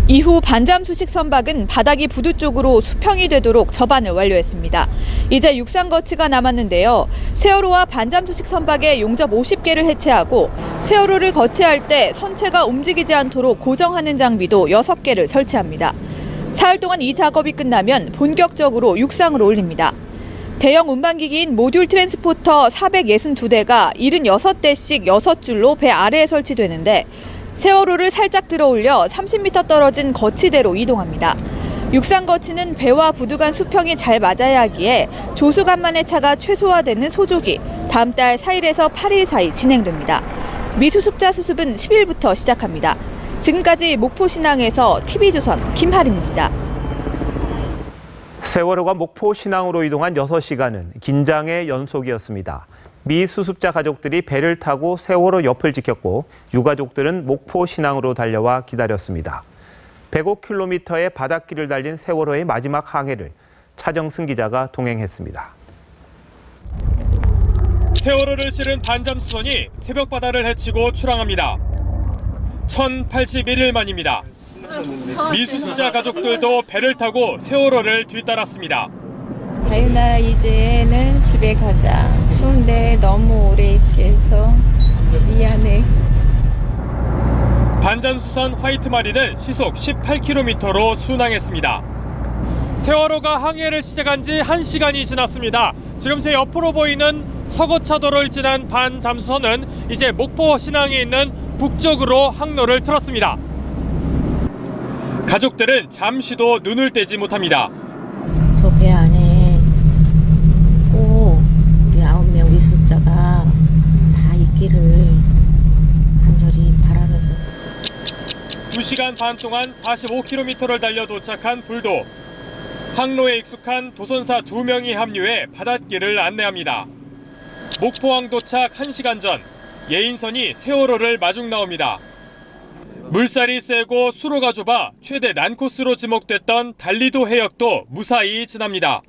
이후 반잠수식 선박은 바닥이 부두 쪽으로 수평이 되도록 접안을 완료했습니다. 이제 육상 거치가 남았는데요. 세월호와 반잠수식 선박의 용접 50개를 해체하고 세월호를 거치할 때 선체가 움직이지 않도록 고정하는 장비도 6개를 설치합니다. 사흘 동안 이 작업이 끝나면 본격적으로 육상으로 올립니다. 대형 운반기기인 모듈 트랜스포터 462대가 76대씩 6줄로 배 아래에 설치되는데 세월호를 살짝 들어올려 30m 떨어진 거치대로 이동합니다. 육상 거치는 배와 부두 간 수평이 잘 맞아야 하기에 조수간만의 차가 최소화되는 소조기, 다음 달 4일에서 8일 사이 진행됩니다. 미수습자 수습은 10일부터 시작합니다. 지금까지 목포 신항에서 TV조선 김하림입니다. 세월호가 목포 신항으로 이동한 6시간은 긴장의 연속이었습니다. 미수습자 가족들이 배를 타고 세월호 옆을 지켰고 유가족들은 목포 신항으로 달려와 기다렸습니다. 105km의 바닷길을 달린 세월호의 마지막 항해를 차정승 기자가 동행했습니다. 세월호를 실은 반잠수선이 새벽바다를 헤치고 출항합니다. 1081일 만입니다. 미수습자 가족들도 배를 타고 세월호를 뒤따랐습니다. 다윤아, 이제는 집에 가자. 추운데 너무 오래 있게 해서 미안해. 반잠수선 화이트마린은 시속 18km로 순항했습니다. 세월호가 항해를 시작한 지 1시간이 지났습니다. 지금 제 옆으로 보이는 서거차도를 지난 반잠수선은 이제 목포 신항에 있는 북쪽으로 항로를 틀었습니다. 가족들은 잠시도 눈을 떼지 못합니다. 저 배 안에 꼭 우리 9명 미수습자가 다 있기를 간절히 바라면서. 2시간 반 동안 45km를 달려 도착한 불도. 항로에 익숙한 도선사 2명이 합류해 바닷길을 안내합니다. 목포항 도착 1시간 전 예인선이 세월호를 마중 나옵니다. 물살이 세고 수로가 좁아 최대 난코스로 지목됐던 달리도 해역도 무사히 지납니다.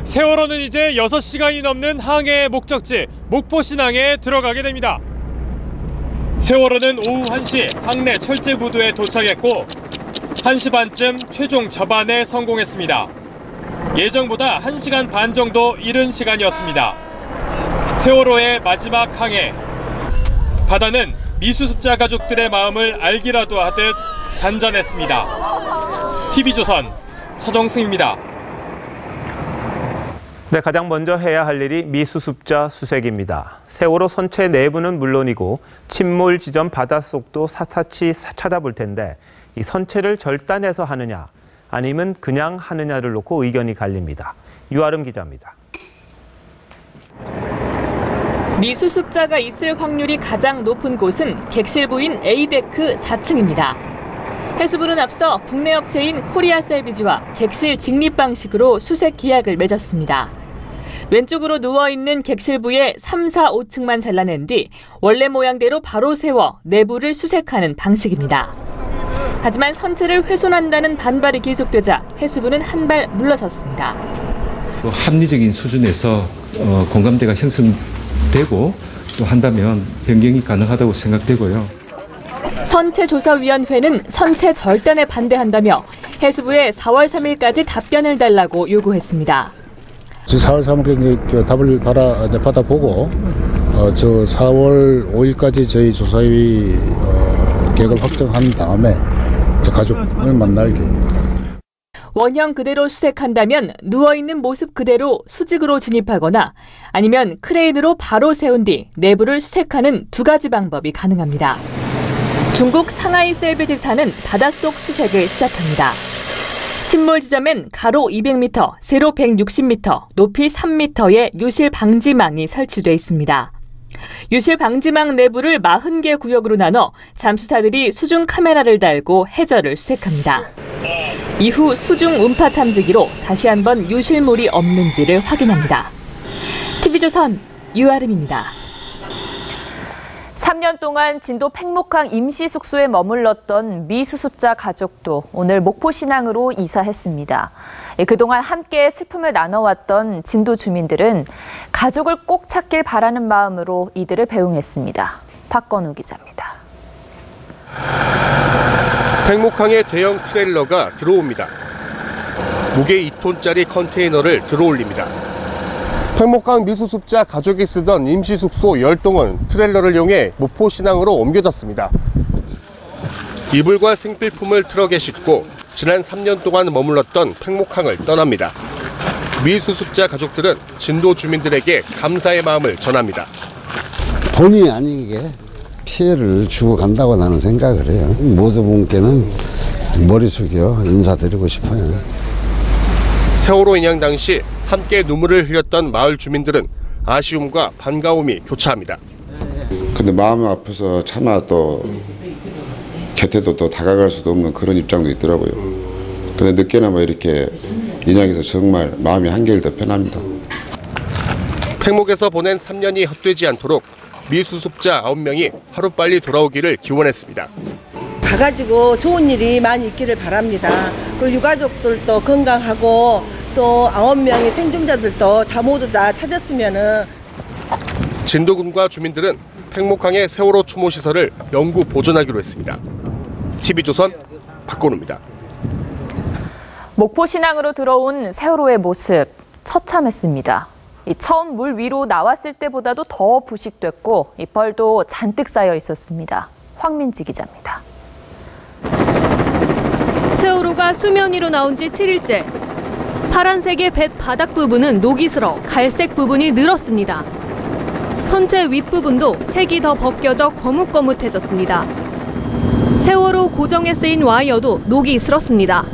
세월호는 이제 6시간이 넘는 항해의 목적지 목포 신항에 들어가게 됩니다. 세월호는 오후 1시 항내 철제부두에 도착했고 1시 반쯤 최종 접안에 성공했습니다. 예정보다 1시간 반 정도 이른 시간이었습니다. 세월호의 마지막 항해. 바다는 미수습자 가족들의 마음을 알기라도 하듯 잔잔했습니다. TV조선 차정승입니다. 네, 가장 먼저 해야 할 일이 미수습자 수색입니다. 세월호 선체 내부는 물론이고 침몰 지점 바닷속도 샅샅이 찾아볼 텐데 이 선체를 절단해서 하느냐 아니면 그냥 하느냐를 놓고 의견이 갈립니다. 유아름 기자입니다. 미수습자가 있을 확률이 가장 높은 곳은 객실부인 A데크 4층입니다. 해수부는 앞서 국내 업체인 코리아 셀비지와 객실 직립 방식으로 수색 계약을 맺었습니다. 왼쪽으로 누워있는 객실부의 3, 4, 5층만 잘라낸 뒤 원래 모양대로 바로 세워 내부를 수색하는 방식입니다. 하지만 선체를 훼손한다는 반발이 계속되자 해수부는 한 발 물러섰습니다. 합리적인 수준에서 공감대가 형성되고 또 한다면 변경이 가능하다고 생각되고요. 선체조사위원회는 선체 절단에 반대한다며 해수부에 4월 3일까지 답변을 달라고 요구했습니다. 4월 3일까지 답을 받아보고 저 4월 5일까지 저희 조사위 계획을 확정한 다음에 가족을 만날 계획입니다. 원형 그대로 수색한다면 누워있는 모습 그대로 수직으로 진입하거나 아니면 크레인으로 바로 세운 뒤 내부를 수색하는 두 가지 방법이 가능합니다. 중국 상하이 셀비지사는 바닷속 수색을 시작합니다. 침몰 지점엔 가로 200m, 세로 160m, 높이 3m의 유실 방지망이 설치돼 있습니다. 유실 방지망 내부를 40개 구역으로 나눠 잠수사들이 수중 카메라를 달고 해저를 수색합니다. 이후 수중 음파 탐지기로 다시 한번 유실물이 없는지를 확인합니다. TV조선 유아름입니다. 3년 동안 진도 팽목항 임시숙소에 머물렀던 미수습자 가족도 오늘 목포신항으로 이사했습니다. 그동안 함께 슬픔을 나눠왔던 진도 주민들은 가족을 꼭 찾길 바라는 마음으로 이들을 배웅했습니다. 박건우 기자입니다. 팽목항에 대형 트레일러가 들어옵니다. 무게 2톤짜리 컨테이너를 들어올립니다. 팽목항 미수습자 가족이 쓰던 임시숙소 10동은 트레일러를 이용해 목포신항으로 옮겨졌습니다. 이불과 생필품을 트럭에 싣고 지난 3년 동안 머물렀던 팽목항을 떠납니다. 미수습자 가족들은 진도 주민들에게 감사의 마음을 전합니다. 본의 아니게 피해를 주고 간다고 나는 생각을 해요. 모두 분께는 머리 숙여 인사드리고 싶어요. 세월호 인양 당시 함께 눈물을 흘렸던 마을 주민들은 아쉬움과 반가움이 교차합니다. 근데 마음이 아파서 차마 또 곁에도 또 다가갈 수도 없는 그런 입장도 있더라고요. 근데 늦게나마 이렇게 인양해서 정말 마음이 한결 더 편합니다. 팽목에서 보낸 3년이 헛되지 않도록 미수습자 9명이 하루빨리 돌아오기를 기원했습니다. 가가지고 좋은 일이 많이 있기를 바랍니다. 그리고 유가족들도 건강하고 또 9명의 생존자들도 다 모두 다 찾았으면은. 진도군과 주민들은 팽목항의 세월호 추모 시설을 영구 보존하기로 했습니다. TV조선 박건우입니다. 목포신항으로 들어온 세월호의 모습 처참했습니다. 처음 물 위로 나왔을 때보다도 더 부식됐고 벌도 잔뜩 쌓여 있었습니다. 황민지 기자입니다. 세월호가 수면 위로 나온 지 7일째. 파란색의 뱃 바닥 부분은 녹이 슬어 갈색 부분이 늘었습니다. 선체 윗부분도 색이 더 벗겨져 거뭇거뭇해졌습니다. 세월호 고정에 쓰인 와이어도 녹이 슬었습니다.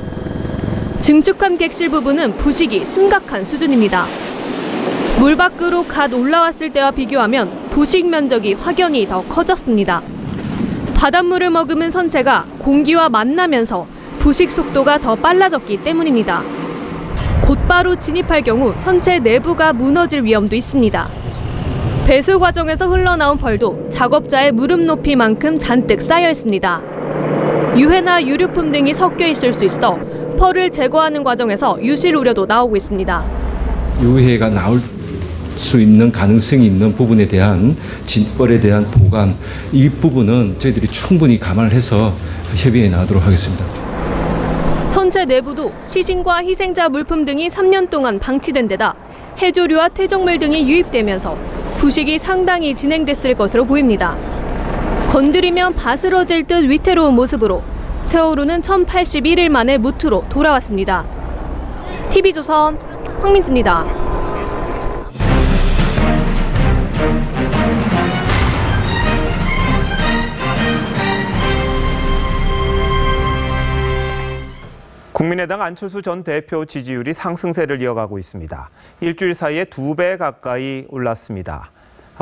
증축한 객실 부분은 부식이 심각한 수준입니다. 물 밖으로 갓 올라왔을 때와 비교하면 부식 면적이 확연히 더 커졌습니다. 바닷물을 머금은 선체가 공기와 만나면서 부식 속도가 더 빨라졌기 때문입니다. 곧바로 진입할 경우 선체 내부가 무너질 위험도 있습니다. 배수 과정에서 흘러나온 펄도 작업자의 무릎 높이만큼 잔뜩 쌓여 있습니다. 유해나 유류품 등이 섞여 있을 수 있어 펄을 제거하는 과정에서 유실 우려도 나오고 있습니다. 유해가 나올 수 있는 가능성이 있는 부분에 대한 진펄에 대한 보관, 이 부분은 저희들이 충분히 감안을 해서 협의해 나가도록 하겠습니다. 선체 내부도 시신과 희생자 물품 등이 3년 동안 방치된 데다 해조류와 퇴적물 등이 유입되면서 부식이 상당히 진행됐을 것으로 보입니다. 건드리면 바스러질 듯 위태로운 모습으로 세월호는 1081일 만에 무트로 돌아왔습니다. TV조선 황민지입니다. 국민의당 안철수 전 대표 지지율이 상승세를 이어가고 있습니다. 일주일 사이에 2배 가까이 올랐습니다.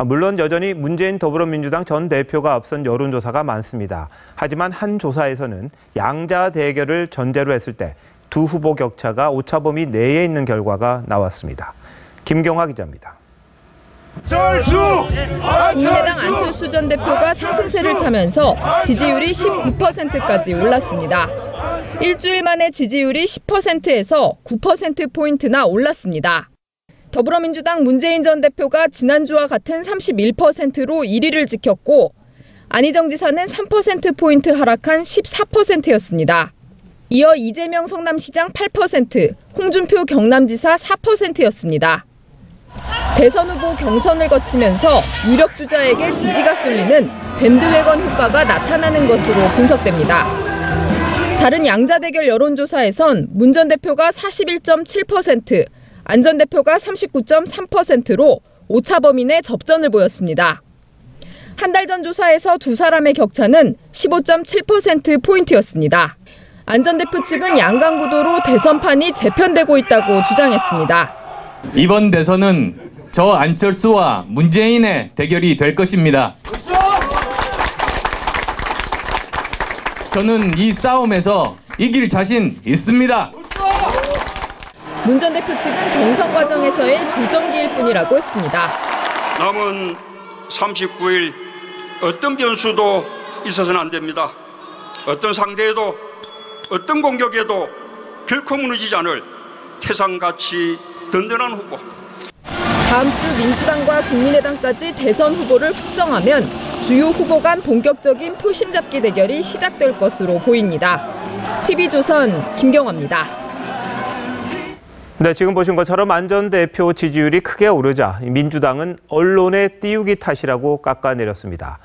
물론 여전히 문재인 더불어민주당 전 대표가 앞선 여론조사가 많습니다. 하지만 한 조사에서는 양자 대결을 전제로 했을 때 두 후보 격차가 오차범위 내에 있는 결과가 나왔습니다. 김경화 기자입니다. 국민의당 안철수 전 대표가 상승세를 타면서 지지율이 19%까지 올랐습니다. 일주일 만에 지지율이 10%에서 9%포인트나 올랐습니다. 더불어민주당 문재인 전 대표가 지난주와 같은 31%로 1위를 지켰고 안희정 지사는 3%포인트 하락한 14%였습니다. 이어 이재명 성남시장 8%, 홍준표 경남지사 4%였습니다. 대선 후보 경선을 거치면서 유력 주자에게 지지가 쏠리는 밴드웨건 효과가 나타나는 것으로 분석됩니다. 다른 양자대결 여론조사에선 문 전 대표가 41.7%, 안 전 대표가 39.3%로 오차 범위 내 접전을 보였습니다. 한 달 전 조사에서 두 사람의 격차는 15.7%포인트였습니다. 안 전 대표 측은 양강 구도로 대선판이 재편되고 있다고 주장했습니다. 이번 대선은 저 안철수와 문재인의 대결이 될 것입니다. 저는 이 싸움에서 이길 자신 있습니다. 문 전 대표 측은 경선 과정에서의 조정기일 뿐이라고 했습니다. 남은 39일 어떤 변수도 있어서는 안 됩니다. 어떤 상대에도 어떤 공격에도 결코 무너지지 않을 태산같이 든든한 후보. 다음 주 민주당과 국민의당까지 대선 후보를 확정하면 주요 후보 간 본격적인 표심 잡기 대결이 시작될 것으로 보입니다. TV조선 김경화입니다. 네, 지금 보신 것처럼 안 전 대표 지지율이 크게 오르자 민주당은 언론의 띄우기 탓이라고 깎아내렸습니다.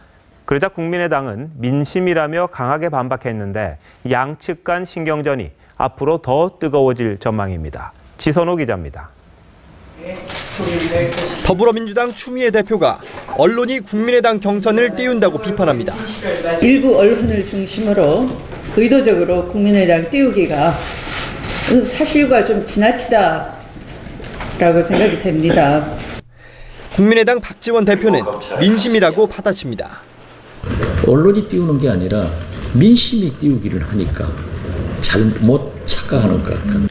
그러자 국민의당은 민심이라며 강하게 반박했는데 양측 간 신경전이 앞으로 더 뜨거워질 전망입니다. 지선호 기자입니다. 더불어민주당 추미애 대표가 언론이 국민의당 경선을 띄운다고 비판합니다. 일부 언론을 중심으로 의도적으로 국민의당 띄우기가 사실과 좀 지나치다라고 생각이 됩니다. 국민의당 박지원 대표는 민심이라고 받아칩니다. 언론이 띄우는 게 아니라 민심이 띄우기를 하니까 잘못 착각하는 것 같아요.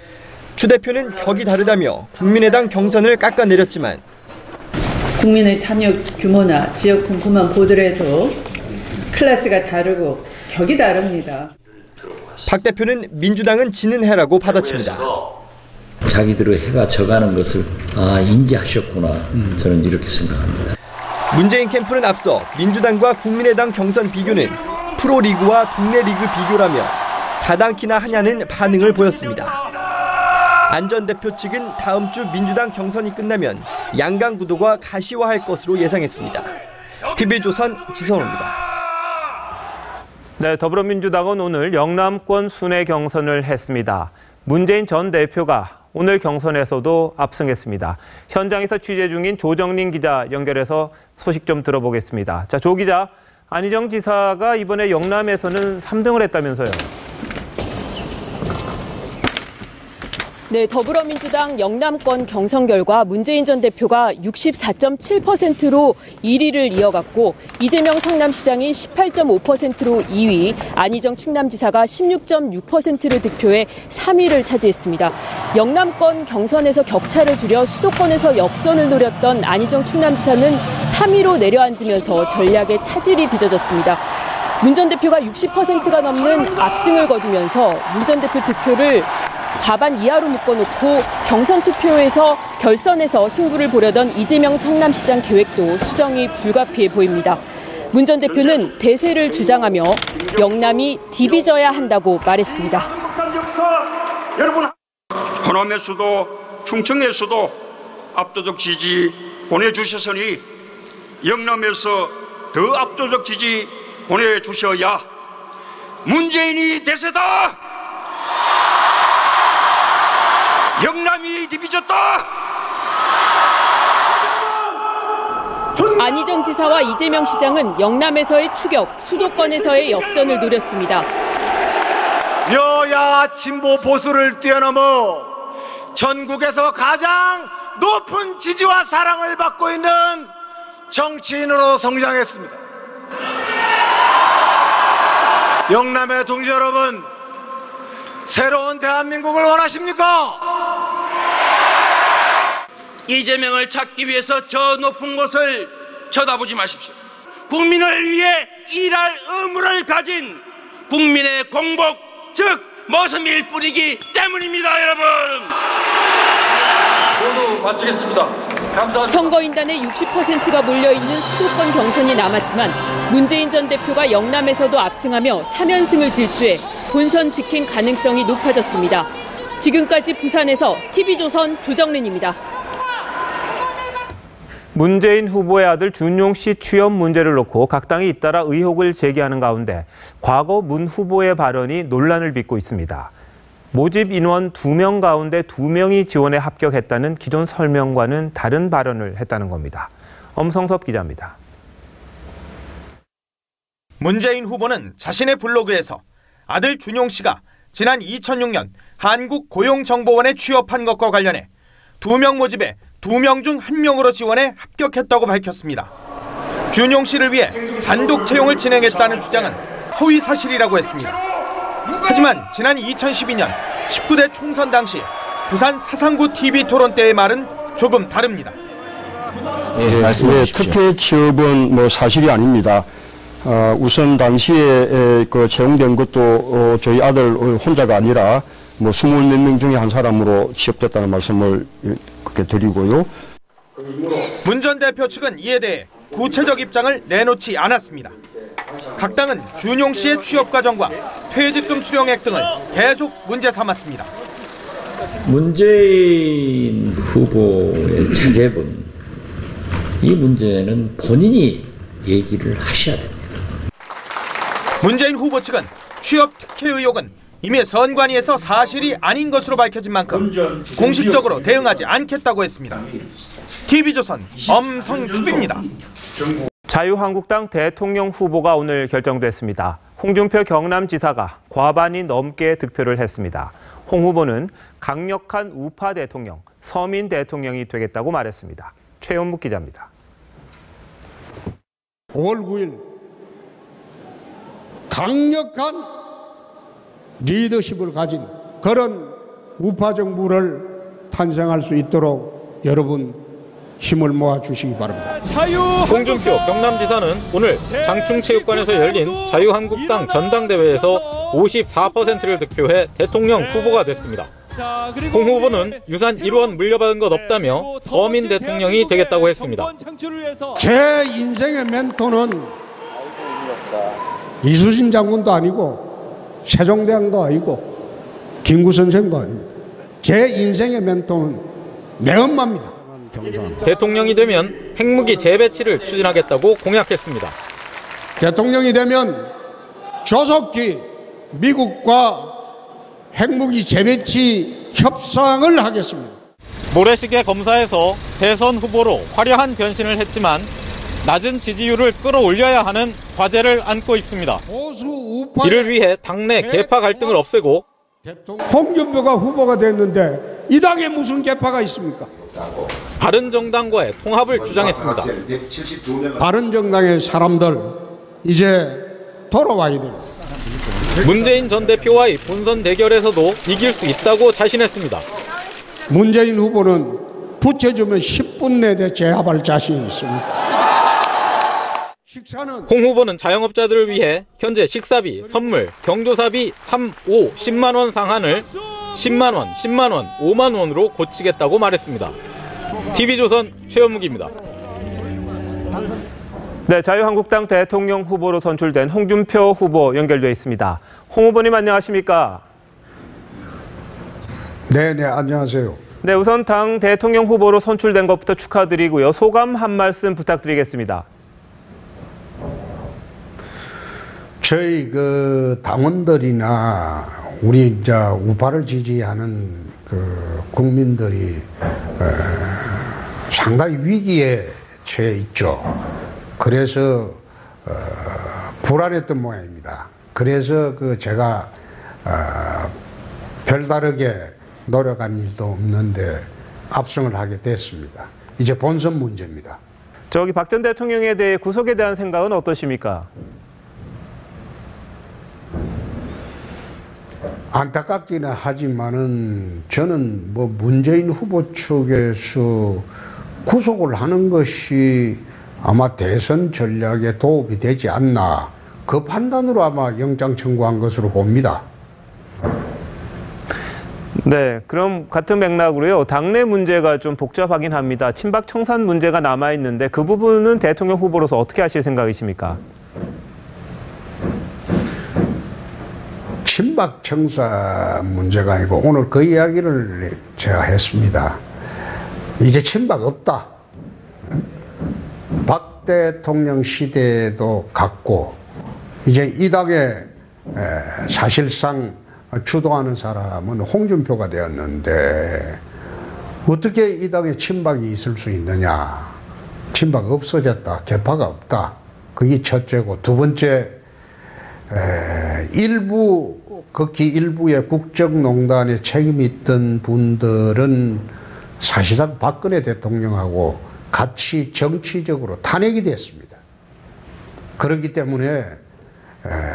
추 대표는 격이 다르다며 국민의당 경선을 깎아내렸지만 국민의 참여 규모나 지역 분포만 보더라도 클래스가 다르고 격이 다릅니다. 박 대표는 민주당은 지는 해라고 받아칩니다. 자기들의 해가 져가는 것을 인지하셨구나. 저는 이렇게 생각합니다. 문재인 캠프는 앞서 민주당과 국민의당 경선 비교는 프로리그와 동네 리그 비교라며 가당키나 하냐는 반응을 보였습니다. 안 전 대표 측은 다음 주 민주당 경선이 끝나면 양강 구도가 가시화할 것으로 예상했습니다. TV조선 지선호입니다. 네, 더불어민주당은 오늘 영남권 순회 경선을 했습니다. 문재인 전 대표가 오늘 경선에서도 압승했습니다. 현장에서 취재 중인 조정린 기자 연결해서 소식 좀 들어보겠습니다. 자, 조 기자, 안희정 지사가 이번에 영남에서는 3등을 했다면서요. 네, 더불어민주당 영남권 경선 결과 문재인 전 대표가 64.7%로 1위를 이어갔고 이재명 성남시장이 18.5%로 2위, 안희정 충남지사가 16.6%를 득표해 3위를 차지했습니다. 영남권 경선에서 격차를 줄여 수도권에서 역전을 노렸던 안희정 충남지사는 3위로 내려앉으면서 전략의 차질이 빚어졌습니다. 문 전 대표가 60%가 넘는 압승을 거두면서 문 전 대표 득표를 과반 이하로 묶어놓고 경선 투표에서 결선에서 승부를 보려던 이재명 성남시장 계획도 수정이 불가피해 보입니다. 문 전 대표는 대세를 주장하며 영남이 디비져야 한다고 말했습니다. 호남에서도 충청에서도 압도적 지지 보내주셨으니 영남에서 더 압도적 지지 보내주셔야 문재인이 대세다! 영남이 디비졌다! 안희정 지사와 이재명 시장은 영남에서의 추격, 수도권에서의 역전을 노렸습니다. 여야 진보 보수를 뛰어넘어 전국에서 가장 높은 지지와 사랑을 받고 있는 정치인으로 성장했습니다. 영남의 동지 여러분, 새로운 대한민국을 원하십니까? 이재명을 찾기 위해서 저 높은 곳을 쳐다보지 마십시오. 국민을 위해 일할 의무를 가진 국민의 공복, 즉 머슴일 뿐이기 때문입니다, 여러분. 모두 마치겠습니다. 감사합니다. 선거인단의 60%가 몰려있는 수도권 경선이 남았지만 문재인 전 대표가 영남에서도 압승하며 3연승을 질주해 본선 지킨 가능성이 높아졌습니다. 지금까지 부산에서 TV조선 조정린입니다. 문재인 후보의 아들 준용 씨 취업 문제를 놓고 각 당이 잇따라 의혹을 제기하는 가운데 과거 문 후보의 발언이 논란을 빚고 있습니다. 모집 인원 2명 가운데 2명이 지원에 합격했다는 기존 설명과는 다른 발언을 했다는 겁니다. 엄성섭 기자입니다. 문재인 후보는 자신의 블로그에서 아들 준용 씨가 지난 2006년 한국고용정보원에 취업한 것과 관련해 2명 모집에 2명 중 1명으로 지원해 합격했다고 밝혔습니다. 준용 씨를 위해 단독 채용을 진행했다는 주장은 허위 사실이라고 했습니다. 하지만 지난 2012년 19대 총선 당시 부산 사상구 TV 토론 때의 말은 조금 다릅니다. 특혜 취업은 사실이 아닙니다. 우선 당시에 채용된 것도 저희 아들 혼자가 아니라 20몇 명 중에 한 사람으로 취업됐다는 말씀을 그렇게 드리고요. 문 전 대표 측은 이에 대해 구체적 입장을 내놓지 않았습니다. 각 당은 준용 씨의 취업 과정과 퇴직금 수령액 등을 계속 문제 삼았습니다. 문재인 후보의 자제분, 이 문제는 본인이 얘기를 하셔야 됩니다. 문재인 후보 측은 취업 특혜 의혹은 이미 선관위에서 사실이 아닌 것으로 밝혀진 만큼 공식적으로 대응하지 않겠다고 했습니다. TV조선 엄성습입니다. 자유한국당 대통령 후보가 오늘 결정됐습니다. 홍준표 경남지사가 과반이 넘게 득표를 했습니다. 홍 후보는 강력한 우파 대통령, 서민 대통령이 되겠다고 말했습니다. 최현묵 기자입니다. 5월 9일 강력한 리더십을 가진 그런 우파 정부를 탄생할 수 있도록 여러분 힘을 모아 주시기 바랍니다. 홍준표 경남지사는 오늘 장충체육관에서 열린 자유한국당 전당대회에서 54%를 득표해 대통령 후보가 됐습니다. 홍 후보는 유산 1원 물려받은 것 없다며 서민 대통령이 되겠다고 했습니다. 제 인생의 멘토는 이수진 장군도 아니고 세종대왕도 아니고 김구 선생도 아닙니다. 제 인생의 멘토는 내 엄마입니다. 대통령이 되면 핵무기 재배치를 추진하겠다고 공약했습니다. 대통령이 되면 조속히 미국과 핵무기 재배치 협상을 하겠습니다. 모래시계 검사에서 대선 후보로 화려한 변신을 했지만 낮은 지지율을 끌어올려야 하는 과제를 안고 있습니다. 이를 위해 당내 계파 갈등을 없애고 홍준표가 후보가 됐는데 이 당에 무슨 계파가 있습니까? 바른정당과의 통합을 주장했습니다. 바른정당의 사람들 이제 돌아와야 됩니다. 문재인 전 대표와의 본선 대결에서도 이길 수 있다고 자신했습니다. 문재인 후보는 붙여주면 10분 내에 제압할 자신이 있습니다. 홍 후보는 자영업자들을 위해 현재 식사비, 선물, 경조사비 3, 5, 10만 원 상한을 10만 원, 10만 원, 5만 원으로 고치겠다고 말했습니다. TV조선 최현묵입니다. 네, 자유한국당 대통령 후보로 선출된 홍준표 후보 연결돼 있습니다. 홍 후보님 안녕하십니까? 네, 안녕하세요. 네, 우선 당 대통령 후보로 선출된 것부터 축하드리고요. 소감 한 말씀 부탁드리겠습니다. 저희 당원들이나 우리 이제 우파를 지지하는 국민들이 상당히 위기에 처해 있죠. 그래서 불안했던 모양입니다. 그래서 제가 별다르게 노력한 일도 없는데 압승을 하게 됐습니다. 이제 본선 문제입니다. 박 전 대통령에 대해 구속에 대한 생각은 어떠십니까? 안타깝기는 하지만은 저는 뭐 문재인 후보 측에서 구속을 하는 것이 아마 대선 전략에 도움이 되지 않나, 그 판단으로 아마 영장 청구한 것으로 봅니다. 네, 그럼 같은 맥락으로요. 당내 문제가 좀 복잡하긴 합니다. 친박 청산 문제가 남아있는데 그 부분은 대통령 후보로서 어떻게 하실 생각이십니까? 친박 청산 문제가 아니고 오늘 그 이야기를 제가 했습니다. 이제 친박 없다. 박 대통령 시대도 갔고 이제 이 당에 사실상 주도하는 사람은 홍준표가 되었는데 어떻게 이 당에 친박이 있을 수 있느냐. 친박 없어졌다. 개파가 없다. 그게 첫째고, 두 번째, 극히 일부의 국정농단에 책임이 있던 분들은 사실상 박근혜 대통령하고 같이 정치적으로 탄핵이 됐습니다. 그렇기 때문에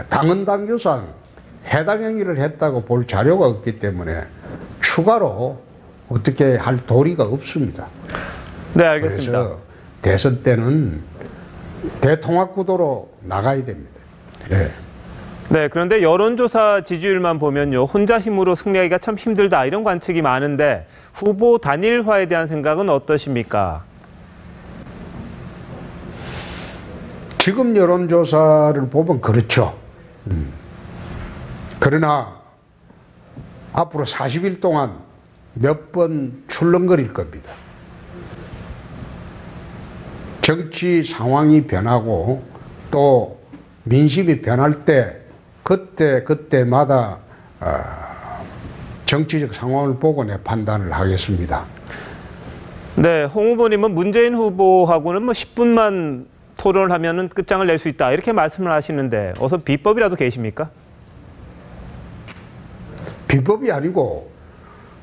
당헌 당규상 해당 행위를 했다고 볼 자료가 없기 때문에 추가로 어떻게 할 도리가 없습니다. 네, 알겠습니다. 그래서 대선 때는 대통합 구도로 나가야 됩니다. 네. 네, 그런데 여론조사 지지율만 보면요, 혼자 힘으로 승리하기가 참 힘들다, 이런 관측이 많은데 후보 단일화에 대한 생각은 어떠십니까? 지금 여론조사를 보면 그렇죠. 그러나 앞으로 40일 동안 몇 번 출렁거릴 겁니다. 정치 상황이 변하고 또 민심이 변할 때 그때마다 정치적 상황을 보고 내 판단을 하겠습니다. 네, 홍 후보님은 문재인 후보하고는 뭐 10분만 토론을 하면은 끝장을 낼 수 있다, 이렇게 말씀을 하시는데 어서 비법이라도 계십니까? 비법이 아니고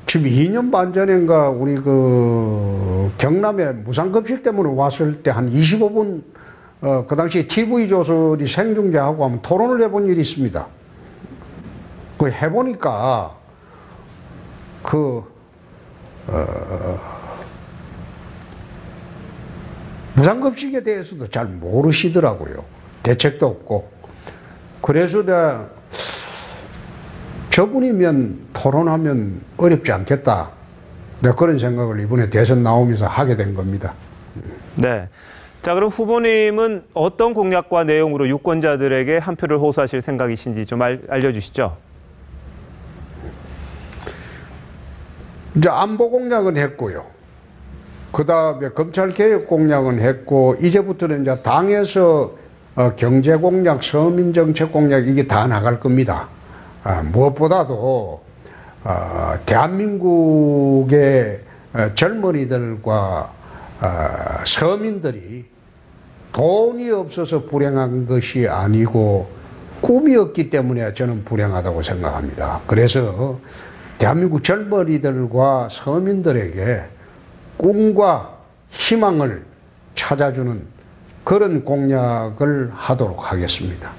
지금 2년 반 전인가 우리 그 경남에 무상급식 때문에 왔을 때 한 25분 그 당시 TV조선이 생중계하고 하면 토론을 해본 일이 있습니다. 그 해보니까 무상급식에 대해서도 잘 모르시더라고요. 대책도 없고. 그래서 내가 저분이면 토론하면 어렵지 않겠다. 내가 그런 생각을 이번에 대선 나오면서 하게 된 겁니다. 네. 자, 그럼 후보님은 어떤 공약과 내용으로 유권자들에게 한 표를 호소하실 생각이신지 좀 알려주시죠. 이제 안보 공약은 했고요. 그 다음에 검찰개혁 공약은 했고, 이제부터는 이제 당에서 경제 공약, 서민정책 공약 이게 다 나갈 겁니다. 무엇보다도 대한민국의 젊은이들과 서민들이 돈이 없어서 불행한 것이 아니고 꿈이 없기 때문에 저는 불행하다고 생각합니다. 그래서 대한민국 젊은이들과 서민들에게 꿈과 희망을 찾아주는 그런 공약을 하도록 하겠습니다.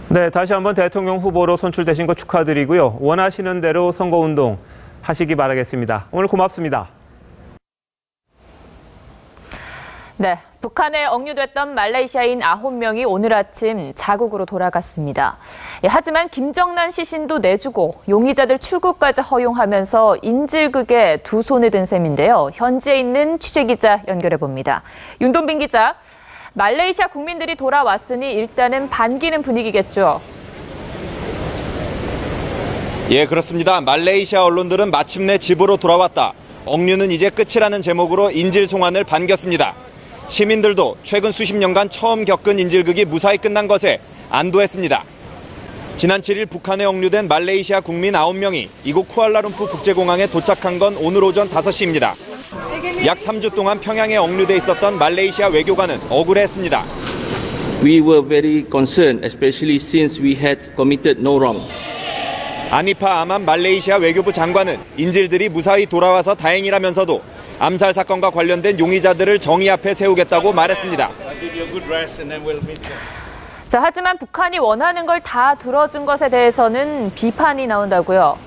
네, 다시 한번 대통령 후보로 선출되신 거 축하드리고요. 원하시는 대로 선거운동 하시기 바라겠습니다. 오늘 고맙습니다. 네, 북한에 억류됐던 말레이시아인 9명이 오늘 아침 자국으로 돌아갔습니다. 하지만 김정난 시신도 내주고 용의자들 출국까지 허용하면서 인질극에 두 손을 든 셈인데요. 현지에 있는 취재기자 연결해봅니다. 윤동빈 기자, 말레이시아 국민들이 돌아왔으니 일단은 반기는 분위기겠죠? 예, 그렇습니다. 말레이시아 언론들은 마침내 집으로 돌아왔다. 억류는 이제 끝이라는 제목으로 인질 송환을 반겼습니다. 시민들도 최근 수십 년간 처음 겪은 인질극이 무사히 끝난 것에 안도했습니다. 지난 7일 북한에 억류된 말레이시아 국민 9명이 이곳 쿠알라룸푸 국제공항에 도착한 건 오늘 오전 5시입니다. 약 3주 동안 평양에 억류돼 있었던 말레이시아 외교관은 억울해했습니다. We were very concerned, especially since we had committed no wrong. 아니파 아만 말레이시아 외교부 장관은 인질들이 무사히 돌아와서 다행이라면서도 암살 사건과 관련된 용의자들을 정의 앞에 세우겠다고 말했습니다. 자, 하지만 북한이 원하는 걸 다 들어준 것에 대해서는 비판이 나온다고요.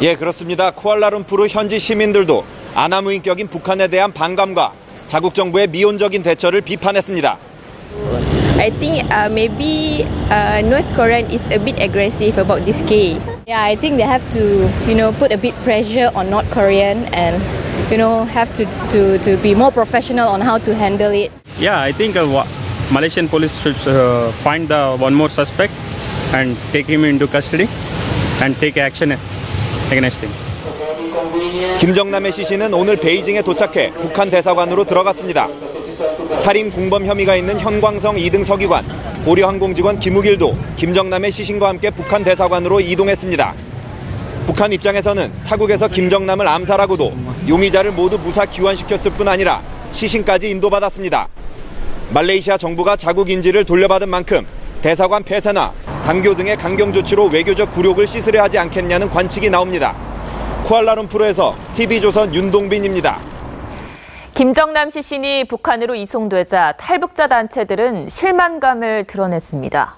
예, 그렇습니다. 쿠알라룸푸르 현지 시민들도 아나무인격인 북한에 대한 반감과 자국 정부의 미온적인 대처를 비판했습니다. I think maybe North Korea is a bit aggressive about this case. Yeah, I think they have to, put a bit pressure on North Korean and, have to be more professional on how to handle it. Yeah, I think Malaysian police should find the one more suspect and take him into custody and take action against him. 김정남의 시신은 오늘 베이징에 도착해 북한 대사관으로 들어갔습니다. 살인 공범 혐의가 있는 현광성 2등 서기관, 고려항공직원 김우길도 김정남의 시신과 함께 북한 대사관으로 이동했습니다. 북한 입장에서는 타국에서 김정남을 암살하고도 용의자를 모두 무사 귀환시켰을 뿐 아니라 시신까지 인도받았습니다. 말레이시아 정부가 자국 인지를 돌려받은 만큼 대사관 폐쇄나 당교 등의 강경 조치로 외교적 굴욕을 씻으려 하지 않겠냐는 관측이 나옵니다. 쿠알라룸푸르에서 TV조선 윤동빈입니다. 김정남 시신이 북한으로 이송되자 탈북자 단체들은 실망감을 드러냈습니다.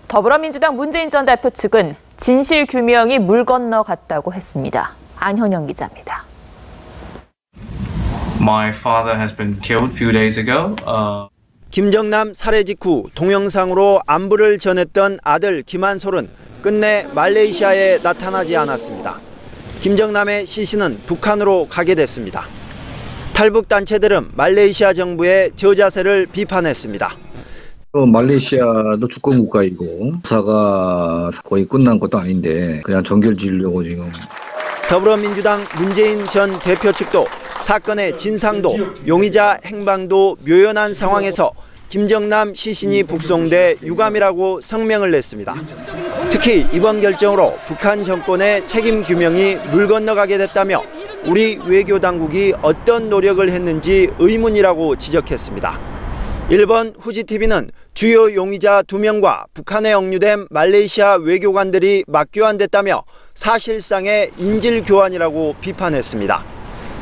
더불어민주당 문재인 전 대표 측은 진실 규명이 물 건너갔다고 했습니다. 안현영 기자입니다. My father has been killed a few days ago. 김정남 살해 직후 동영상으로 안부를 전했던 아들 김한솔은 끝내 말레이시아에 나타나지 않았습니다. 김정남의 시신은 북한으로 가게 됐습니다. 탈북 단체들은 말레이시아 정부의 저자세를 비판했습니다. 말레이시아도 주권 국가이고 수사가 거의 끝난 것도 아닌데 그냥 정결 지으려고 지금. 더불어민주당 문재인 전 대표 측도 사건의 진상도 용의자 행방도 묘연한 상황에서 김정남 시신이 북송돼 유감이라고 성명을 냈습니다. 특히 이번 결정으로 북한 정권의 책임 규명이 물 건너가게 됐다며 우리 외교 당국이 어떤 노력을 했는지 의문이라고 지적했습니다. 일본 후지TV는 주요 용의자 2명과 북한에 억류된 말레이시아 외교관들이 맞교환됐다며 사실상의 인질 교환이라고 비판했습니다.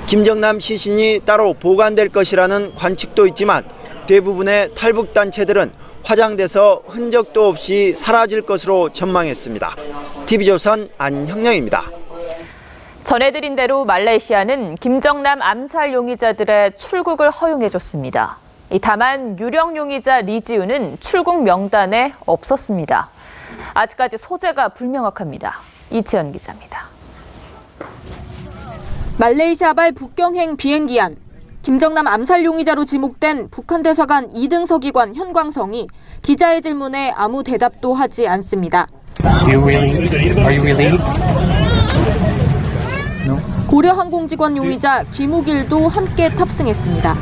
김정남 시신이 따로 보관될 것이라는 관측도 있지만 대부분의 탈북 단체들은 화장돼서 흔적도 없이 사라질 것으로 전망했습니다. TV조선 안형영입니다. 전해드린 대로 말레이시아는 김정남 암살 용의자들의 출국을 허용해줬습니다. 다만 유령 용의자 리지우는 출국 명단에 없었습니다. 아직까지 소재가 불명확합니다. 이치현 기자입니다. 말레이시아발 북경행 비행기 안 김정남 암살 용의자로 지목된 북한 대사관 2등 서기관 현광성이 기자의 질문에 아무 대답도 하지 않습니다. 고려항공직원 용의자 김우길도 함께 탑승했습니다.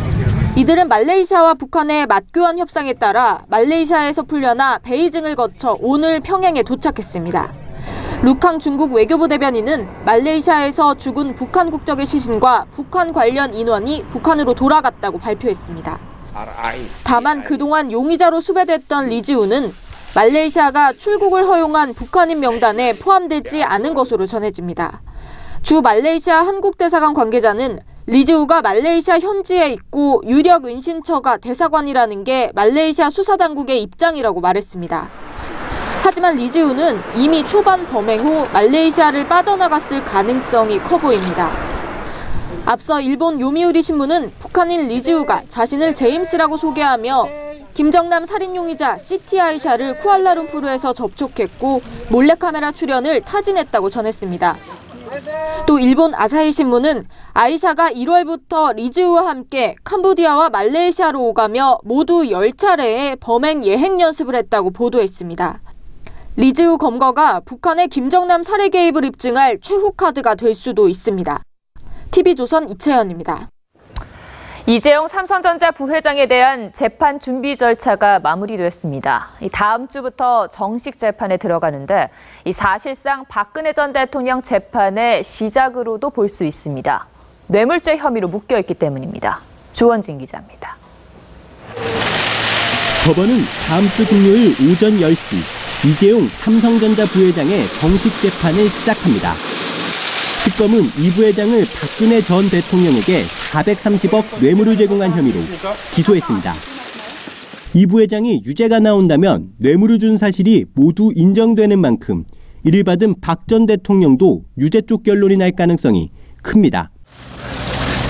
이들은 말레이시아와 북한의 맞교환 협상에 따라 말레이시아에서 풀려나 베이징을 거쳐 오늘 평양에 도착했습니다. 루캉 중국 외교부 대변인은 말레이시아에서 죽은 북한 국적의 시신과 북한 관련 인원이 북한으로 돌아갔다고 발표했습니다. 다만 그동안 용의자로 수배됐던 리지우는 말레이시아가 출국을 허용한 북한인 명단에 포함되지 않은 것으로 전해집니다. 주 말레이시아 한국대사관 관계자는 리지우가 말레이시아 현지에 있고 유력 은신처가 대사관이라는 게 말레이시아 수사당국의 입장이라고 말했습니다. 하지만 리지우는 이미 초반 범행 후 말레이시아를 빠져나갔을 가능성이 커 보입니다. 앞서 일본 요미우리 신문은 북한인 리지우가 자신을 제임스라고 소개하며 김정남 살인 용의자 시티 아이샤를 쿠알라룸푸르에서 접촉했고 몰래카메라 출연을 타진했다고 전했습니다. 또 일본 아사히 신문은 아이샤가 1월부터 리지우와 함께 캄보디아와 말레이시아로 오가며 모두 10차례의 범행 예행 연습을 했다고 보도했습니다. 리지우 검거가 북한의 김정남 살해 개입을 입증할 최후 카드가 될 수도 있습니다. TV조선 이채연입니다. 이재용 삼성전자 부회장에 대한 재판 준비 절차가 마무리됐습니다. 다음 주부터 정식 재판에 들어가는데 사실상 박근혜 전 대통령 재판의 시작으로도 볼 수 있습니다. 뇌물죄 혐의로 묶여있기 때문입니다. 주원진 기자입니다. 법원은 다음 주 금요일 오전 10시 이재용 삼성전자 부회장의 정식 재판을 시작합니다. 특검은 이 부회장을 박근혜 전 대통령에게 430억 뇌물을 제공한 혐의로 기소했습니다. 이 부회장이 유죄가 나온다면 뇌물을 준 사실이 모두 인정되는 만큼 이를 받은 박 전 대통령도 유죄 쪽 결론이 날 가능성이 큽니다.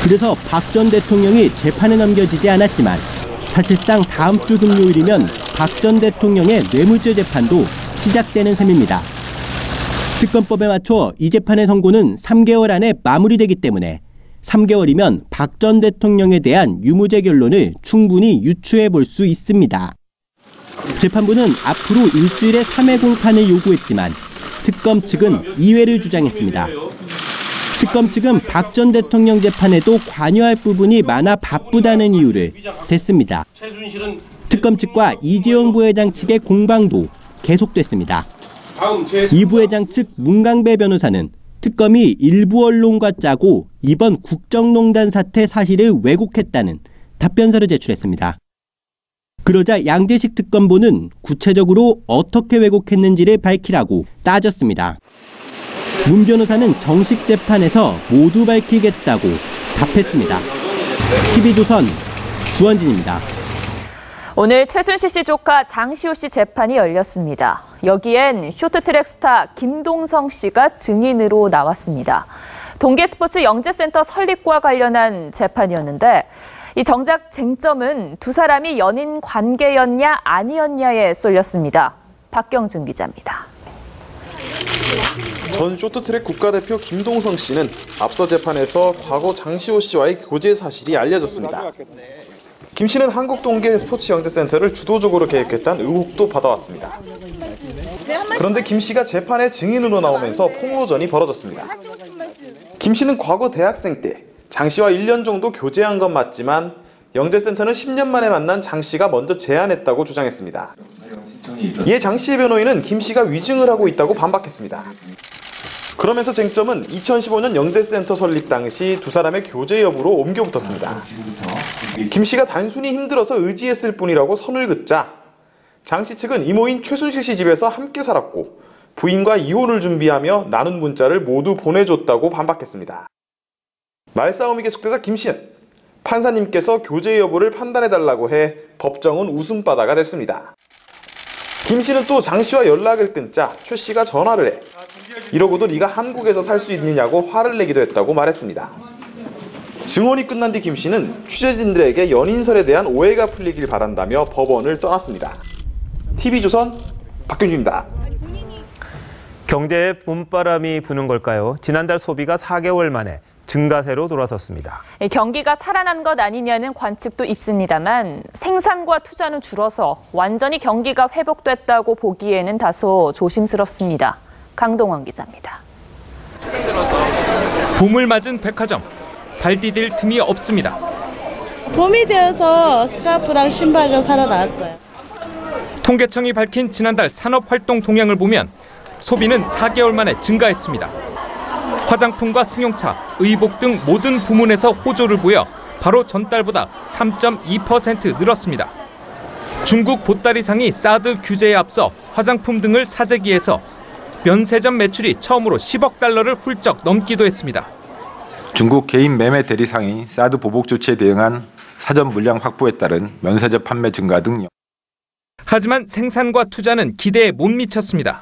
그래서 박 전 대통령이 재판에 넘겨지지 않았지만 사실상 다음 주 금요일이면 박 전 대통령의 뇌물죄 재판도 시작되는 셈입니다. 특검법에 맞춰 이 재판의 선고는 3개월 안에 마무리되기 때문에 3개월이면 박 전 대통령에 대한 유무죄 결론을 충분히 유추해 볼 수 있습니다. 재판부는 앞으로 일주일에 3회 공판을 요구했지만 특검 측은 2회를 주장했습니다. 특검 측은 박 전 대통령 재판에도 관여할 부분이 많아 바쁘다는 이유를 댔습니다. 특검 측과 이재용 부회장 측의 공방도 계속됐습니다. 이 부회장 측 문강배 변호사는 특검이 일부 언론과 짜고 이번 국정농단 사태 사실을 왜곡했다는 답변서를 제출했습니다. 그러자 양재식 특검보는 구체적으로 어떻게 왜곡했는지를 밝히라고 따졌습니다. 문 변호사는 정식 재판에서 모두 밝히겠다고 답했습니다. TV조선 주원진입니다. 오늘 최순실 씨 조카 장시호 씨 재판이 열렸습니다. 여기엔 쇼트트랙 스타 김동성 씨가 증인으로 나왔습니다. 동계스포츠 영재센터 설립과 관련한 재판이었는데 이 정작 쟁점은 두 사람이 연인 관계였냐 아니었냐에 쏠렸습니다. 박경준 기자입니다. 전 쇼트트랙 국가대표 김동성 씨는 앞서 재판에서 과거 장시호 씨와의 교제 사실이 알려졌습니다. 김 씨는 한국동계스포츠영재센터를 주도적으로 계획했다는 의혹도 받아왔습니다. 그런데 김 씨가 재판에 증인으로 나오면서 폭로전이 벌어졌습니다. 김 씨는 과거 대학생 때 장 씨와 1년 정도 교제한 건 맞지만 영재센터는 10년 만에 만난 장 씨가 먼저 제안했다고 주장했습니다. 이에 장 씨의 변호인은 김 씨가 위증을 하고 있다고 반박했습니다. 그러면서 쟁점은 2015년 영재센터 설립 당시 두 사람의 교제 여부로 옮겨붙었습니다. 김 씨가 단순히 힘들어서 의지했을 뿐이라고 선을 긋자 장 씨 측은 이모인 최순실 씨 집에서 함께 살았고 부인과 이혼을 준비하며 나눈 문자를 모두 보내줬다고 반박했습니다. 말싸움이 계속되자 김 씨는 판사님께서 교제 여부를 판단해달라고 해 법정은 웃음바다가 됐습니다. 김 씨는 또 장 씨와 연락을 끊자 최 씨가 전화를 해 이러고도 네가 한국에서 살 수 있느냐고 화를 내기도 했다고 말했습니다. 증언이 끝난 뒤 김 씨는 취재진들에게 연인설에 대한 오해가 풀리길 바란다며 법원을 떠났습니다. TV조선 박균주입니다. 경제에 봄바람이 부는 걸까요? 지난달 소비가 4개월 만에 증가세로 돌아섰습니다. 경기가 살아난 것 아니냐는 관측도 있습니다만 생산과 투자는 줄어서 완전히 경기가 회복됐다고 보기에는 다소 조심스럽습니다. 강동원 기자입니다. 봄을 맞은 백화점, 발 디딜 틈이 없습니다. 봄이 되어서 스카프랑 신발을 사러 나왔어요. 통계청이 밝힌 지난달 산업활동 동향을 보면 소비는 4개월 만에 증가했습니다. 화장품과 승용차, 의복 등 모든 부문에서 호조를 보여 바로 전달보다 3.2% 늘었습니다. 중국 보따리상이 사드 규제에 앞서 화장품 등을 사재기해서 면세점 매출이 처음으로 10억 달러를 훌쩍 넘기도 했습니다. 중국 개인 매매 대리상이 사드 보복 조치에 대응한 사전 물량 확보에 따른 면세점 판매 증가 등. 하지만 생산과 투자는 기대에 못 미쳤습니다.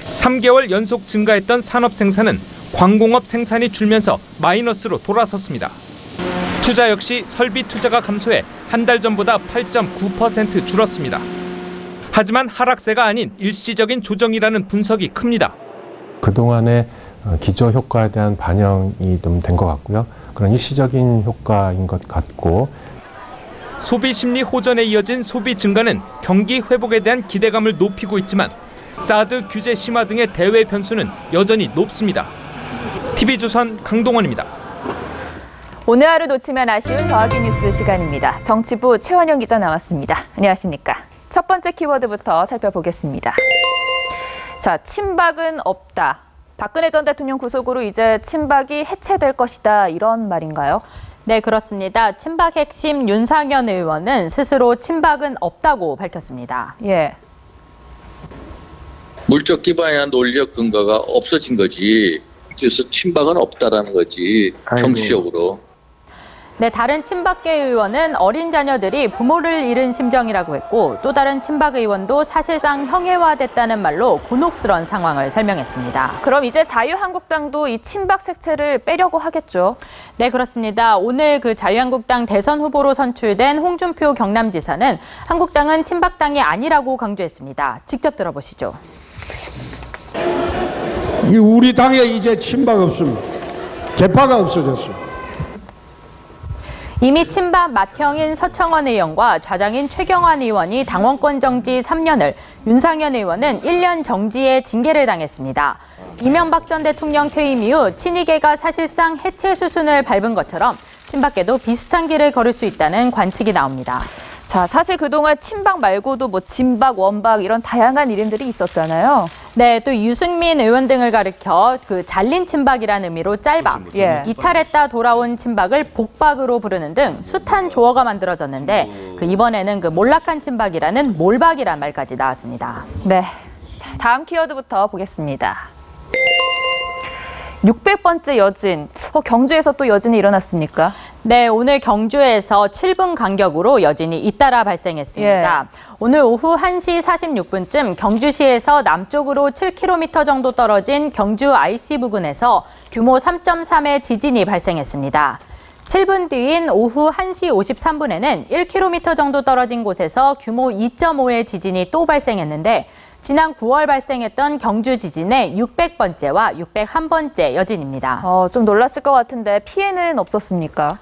3개월 연속 증가했던 산업 생산은 광공업 생산이 줄면서 마이너스로 돌아섰습니다. 투자 역시 설비 투자가 감소해 한 달 전보다 8.9% 줄었습니다. 하지만 하락세가 아닌 일시적인 조정이라는 분석이 큽니다. 그동안의 기저 효과에 대한 반영이 좀 된 것 같고요. 그런 일시적인 효과인 것 같고. 소비 심리 호전에 이어진 소비 증가는 경기 회복에 대한 기대감을 높이고 있지만 사드 규제 심화 등의 대외 변수는 여전히 높습니다. TV조선 강동원입니다. 오늘 하루 놓치면 아쉬운 더하기 뉴스 시간입니다. 정치부 최원영 기자 나왔습니다. 안녕하십니까? 첫 번째 키워드부터 살펴보겠습니다. 자, 친박은 없다. 박근혜 전 대통령 구속으로 이제 친박이 해체될 것이다. 이런 말인가요? 네, 그렇습니다. 친박 핵심 윤상현 의원은 스스로 친박은 없다고 밝혔습니다. 예. 물적 기반이나 논리적 근거가 없어진 거지. 그래서 친박은 없다라는 거지. 정치적으로. 네, 다른 친박계 의원은 어린 자녀들이 부모를 잃은 심정이라고 했고 또 다른 친박 의원도 사실상 형해화됐다는 말로 곤혹스러운 상황을 설명했습니다. 그럼 이제 자유한국당도 이 친박 색채를 빼려고 하겠죠? 네, 그렇습니다. 오늘 그 자유한국당 대선 후보로 선출된 홍준표 경남지사는 한국당은 친박당이 아니라고 강조했습니다. 직접 들어보시죠. 이 우리 당에 이제 친박 없습니다. 개파가 없어졌어요. 이미 친박 맏형인 서청원 의원과 좌장인 최경환 의원이 당원권 정지 3년을, 윤상현 의원은 1년 정지에 징계를 당했습니다. 이명박 전 대통령 퇴임 이후 친이계가 사실상 해체 수순을 밟은 것처럼 친박계도 비슷한 길을 걸을 수 있다는 관측이 나옵니다. 자, 사실 그동안 친박 말고도 뭐 진박, 원박 이런 다양한 이름들이 있었잖아요. 네, 또 유승민 의원 등을 가리켜 그 잘린 친박이라는 의미로 짤박, 이탈했다 돌아온 친박을 복박으로 부르는 등 숱한 조어가 만들어졌는데 그 이번에는 그 몰락한 친박이라는 몰박이란 말까지 나왔습니다. 네, 자, 다음 키워드부터 보겠습니다. 600번째 여진, 경주에서 또 여진이 일어났습니까? 네, 오늘 경주에서 7분 간격으로 여진이 잇따라 발생했습니다. 오늘 오후 1시 46분쯤 경주시에서 남쪽으로 7km 정도 떨어진 경주 IC 부근에서 규모 3.3의 지진이 발생했습니다. 7분 뒤인 오후 1시 53분에는 1km 정도 떨어진 곳에서 규모 2.5의 지진이 또 발생했는데 지난 9월 발생했던 경주 지진의 600번째와 601번째 여진입니다. 좀 놀랐을 것 같은데 피해는 없었습니까?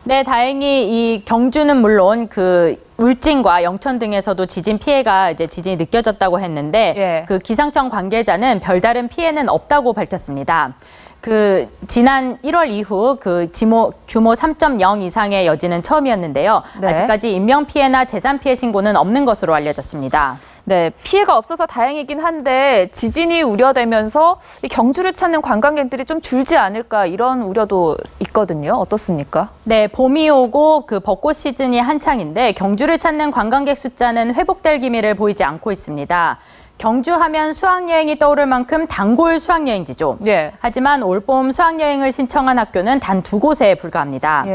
네, 다행히 이 경주는 물론 그 울진과 영천 등에서도 지진 피해가 이제 지진이 느껴졌다고 했는데 그 기상청 관계자는 별다른 피해는 없다고 밝혔습니다. 그 지난 1월 이후 그 규모 3.0 이상의 여진은 처음이었는데요. 아직까지 인명 피해나 재산 피해 신고는 없는 것으로 알려졌습니다. 네, 피해가 없어서 다행이긴 한데 지진이 우려되면서 경주를 찾는 관광객들이 좀 줄지 않을까 이런 우려도 있거든요. 어떻습니까? 네, 봄이 오고 그 벚꽃 시즌이 한창인데 경주를 찾는 관광객 숫자는 회복될 기미를 보이지 않고 있습니다. 경주하면 수학여행이 떠오를 만큼 단골 수학여행지죠. 하지만 올봄 수학여행을 신청한 학교는 단 2곳에 불과합니다.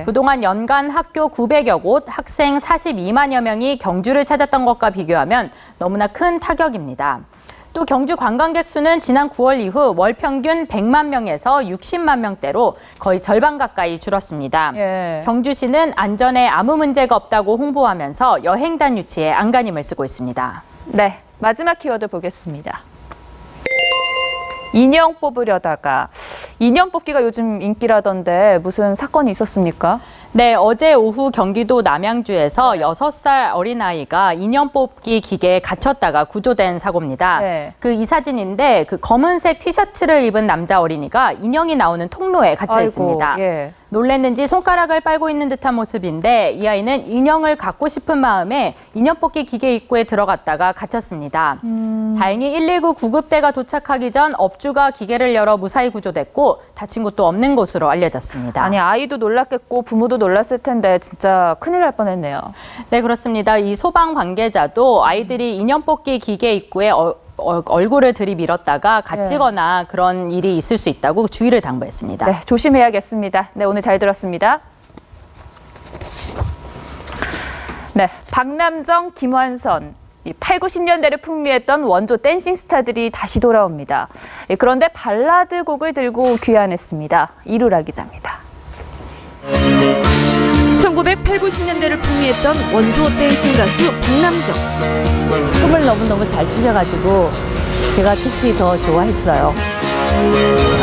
그동안 연간 학교 900여 곳, 학생 42만여 명이 경주를 찾았던 것과 비교하면 너무나 큰 타격입니다. 또 경주 관광객 수는 지난 9월 이후 월 평균 100만 명에서 60만 명대로 거의 절반 가까이 줄었습니다. 경주시는 안전에 아무 문제가 없다고 홍보하면서 여행단 유치에 안간힘을 쓰고 있습니다. 네. 마지막 키워드 보겠습니다. 인형 뽑으려다가 인형 뽑기가 요즘 인기라던데 무슨 사건이 있었습니까? 네, 어제 오후 경기도 남양주에서 6살 어린아이가 인형 뽑기 기계에 갇혔다가 구조된 사고입니다. 그 이 사진인데 그 검은색 티셔츠를 입은 남자 어린이가 인형이 나오는 통로에 갇혀 있습니다. 놀랬는지 손가락을 빨고 있는 듯한 모습인데 이 아이는 인형을 갖고 싶은 마음에 인형 뽑기 기계 입구에 들어갔다가 갇혔습니다. 다행히 119 구급대가 도착하기 전 업주가 기계를 열어 무사히 구조됐고 다친 곳도 없는 것으로 알려졌습니다. 아니, 아이도 놀랐겠고 부모도 놀랐을 텐데 진짜 큰일 날 뻔했네요. 네, 그렇습니다. 이 소방 관계자도 아이들이 인형 뽑기 기계 입구에 얼굴을 들이밀었다가 갇히거나 그런 일이 있을 수 있다고 주의를 당부했습니다. 네, 조심해야겠습니다. 네, 오늘 잘 들었습니다. 네, 박남정, 김완선. 8, 90년대를 풍미했던 원조 댄싱 스타들이 다시 돌아옵니다. 그런데 발라드 곡을 들고 귀환했습니다. 이루라 기자입니다. 1980, 90년대를 풍미했던 원조 댄싱 가수 박남정. 춤을 너무너무 잘 추셔가지고 제가 특히 더 좋아했어요.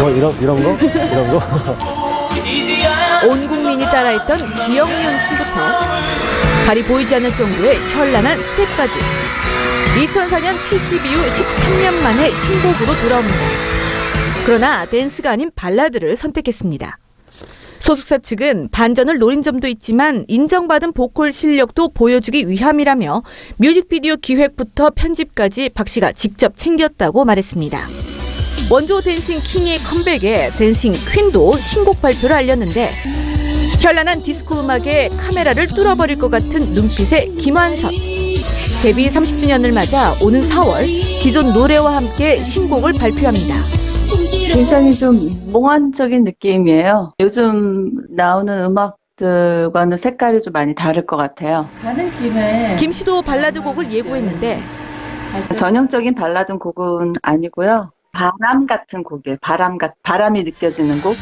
뭐 이런 거? 온 국민이 따라했던 기억용 춤부터 발이 보이지 않을 정도의 현란한 스텝까지 2004년 7집 이후 13년 만에 신곡으로 돌아옵니다. 그러나 댄스가 아닌 발라드를 선택했습니다. 소속사 측은 반전을 노린 점도 있지만 인정받은 보컬 실력도 보여주기 위함이라며 뮤직비디오 기획부터 편집까지 박 씨가 직접 챙겼다고 말했습니다. 원조 댄싱 킹의 컴백에 댄싱 퀸도 신곡 발표를 알렸는데 현란한 디스코 음악에 카메라를 뚫어버릴 것 같은 눈빛의 김완선. 데뷔 30주년을 맞아 오는 4월 기존 노래와 함께 신곡을 발표합니다. 굉장히 좀 몽환적인 느낌이에요. 요즘 나오는 음악 곡들과는 색깔이 좀 많이 다를 것 같아요. 가는 김에 김 씨도 발라드 곡을 예고했는데 전형적인 발라드 곡은 아니고요. 바람 같은 곡이에요. 바람이 느껴지는 곡.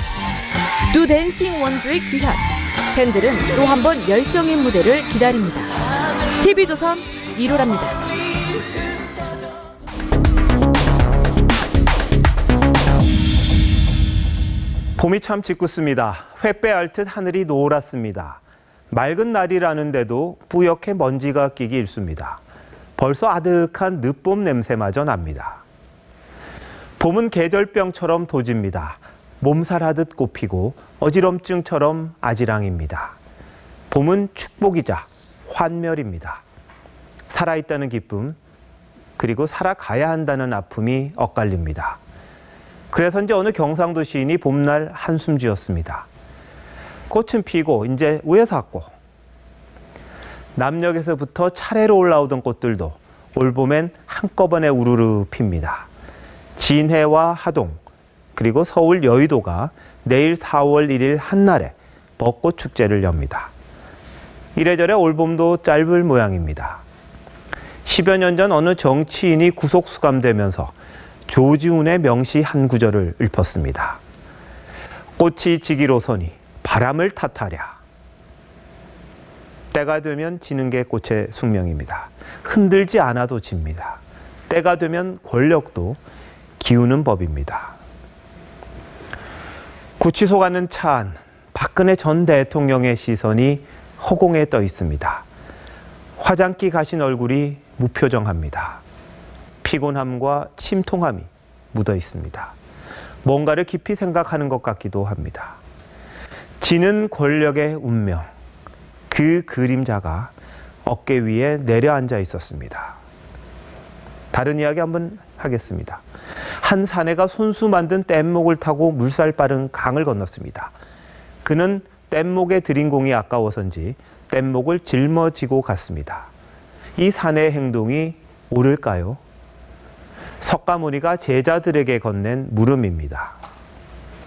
두 댄싱 원주의 귀환. 팬들은 또 한 번 열정의 무대를 기다립니다. TV조선 이루랍니다. 봄이 참 짓궂습니다. 횃배 앓듯 하늘이 노랗습니다. 맑은 날이라는데도 뿌옇게 먼지가 끼기 일쑤입니다. 벌써 아득한 늦봄 냄새마저 납니다. 봄은 계절병처럼 도집니다. 몸살하듯 꽃피고 어지럼증처럼 아지랑입니다. 봄은 축복이자 환멸입니다. 살아있다는 기쁨, 그리고 살아가야 한다는 아픔이 엇갈립니다. 그래서인지 어느 경상도 시인이 봄날 한숨 지었습니다. 꽃은 피고 이제 우에 샀고, 남녘에서부터 차례로 올라오던 꽃들도 올봄엔 한꺼번에 우르르 핍니다. 진해와 하동, 그리고 서울 여의도가 내일 4월 1일 한날에 벚꽃 축제를 엽니다. 이래저래 올봄도 짧을 모양입니다. 10여 년 전 어느 정치인이 구속 수감되면서 조지훈의 명시 한 구절을 읊었습니다. 꽃이 지기로 서니 바람을 탓하랴. 때가 되면 지는 게 꽃의 숙명입니다. 흔들지 않아도 집니다. 때가 되면 권력도 기우는 법입니다. 구치소 가는 차 안, 박근혜 전 대통령의 시선이 허공에 떠 있습니다. 화장기 가신 얼굴이 무표정합니다. 피곤함과 침통함이 묻어 있습니다. 뭔가를 깊이 생각하는 것 같기도 합니다. 지는 권력의 운명, 그 그림자가 어깨 위에 내려앉아 있었습니다. 다른 이야기 한번 하겠습니다. 한 사내가 손수 만든 뗏목을 타고 물살 빠른 강을 건넜습니다. 그는 뗏목에 들인 공이 아까워서인지 뗏목을 짊어지고 갔습니다. 이 사내의 행동이 옳을까요? 석가모니가 제자들에게 건넨 물음입니다.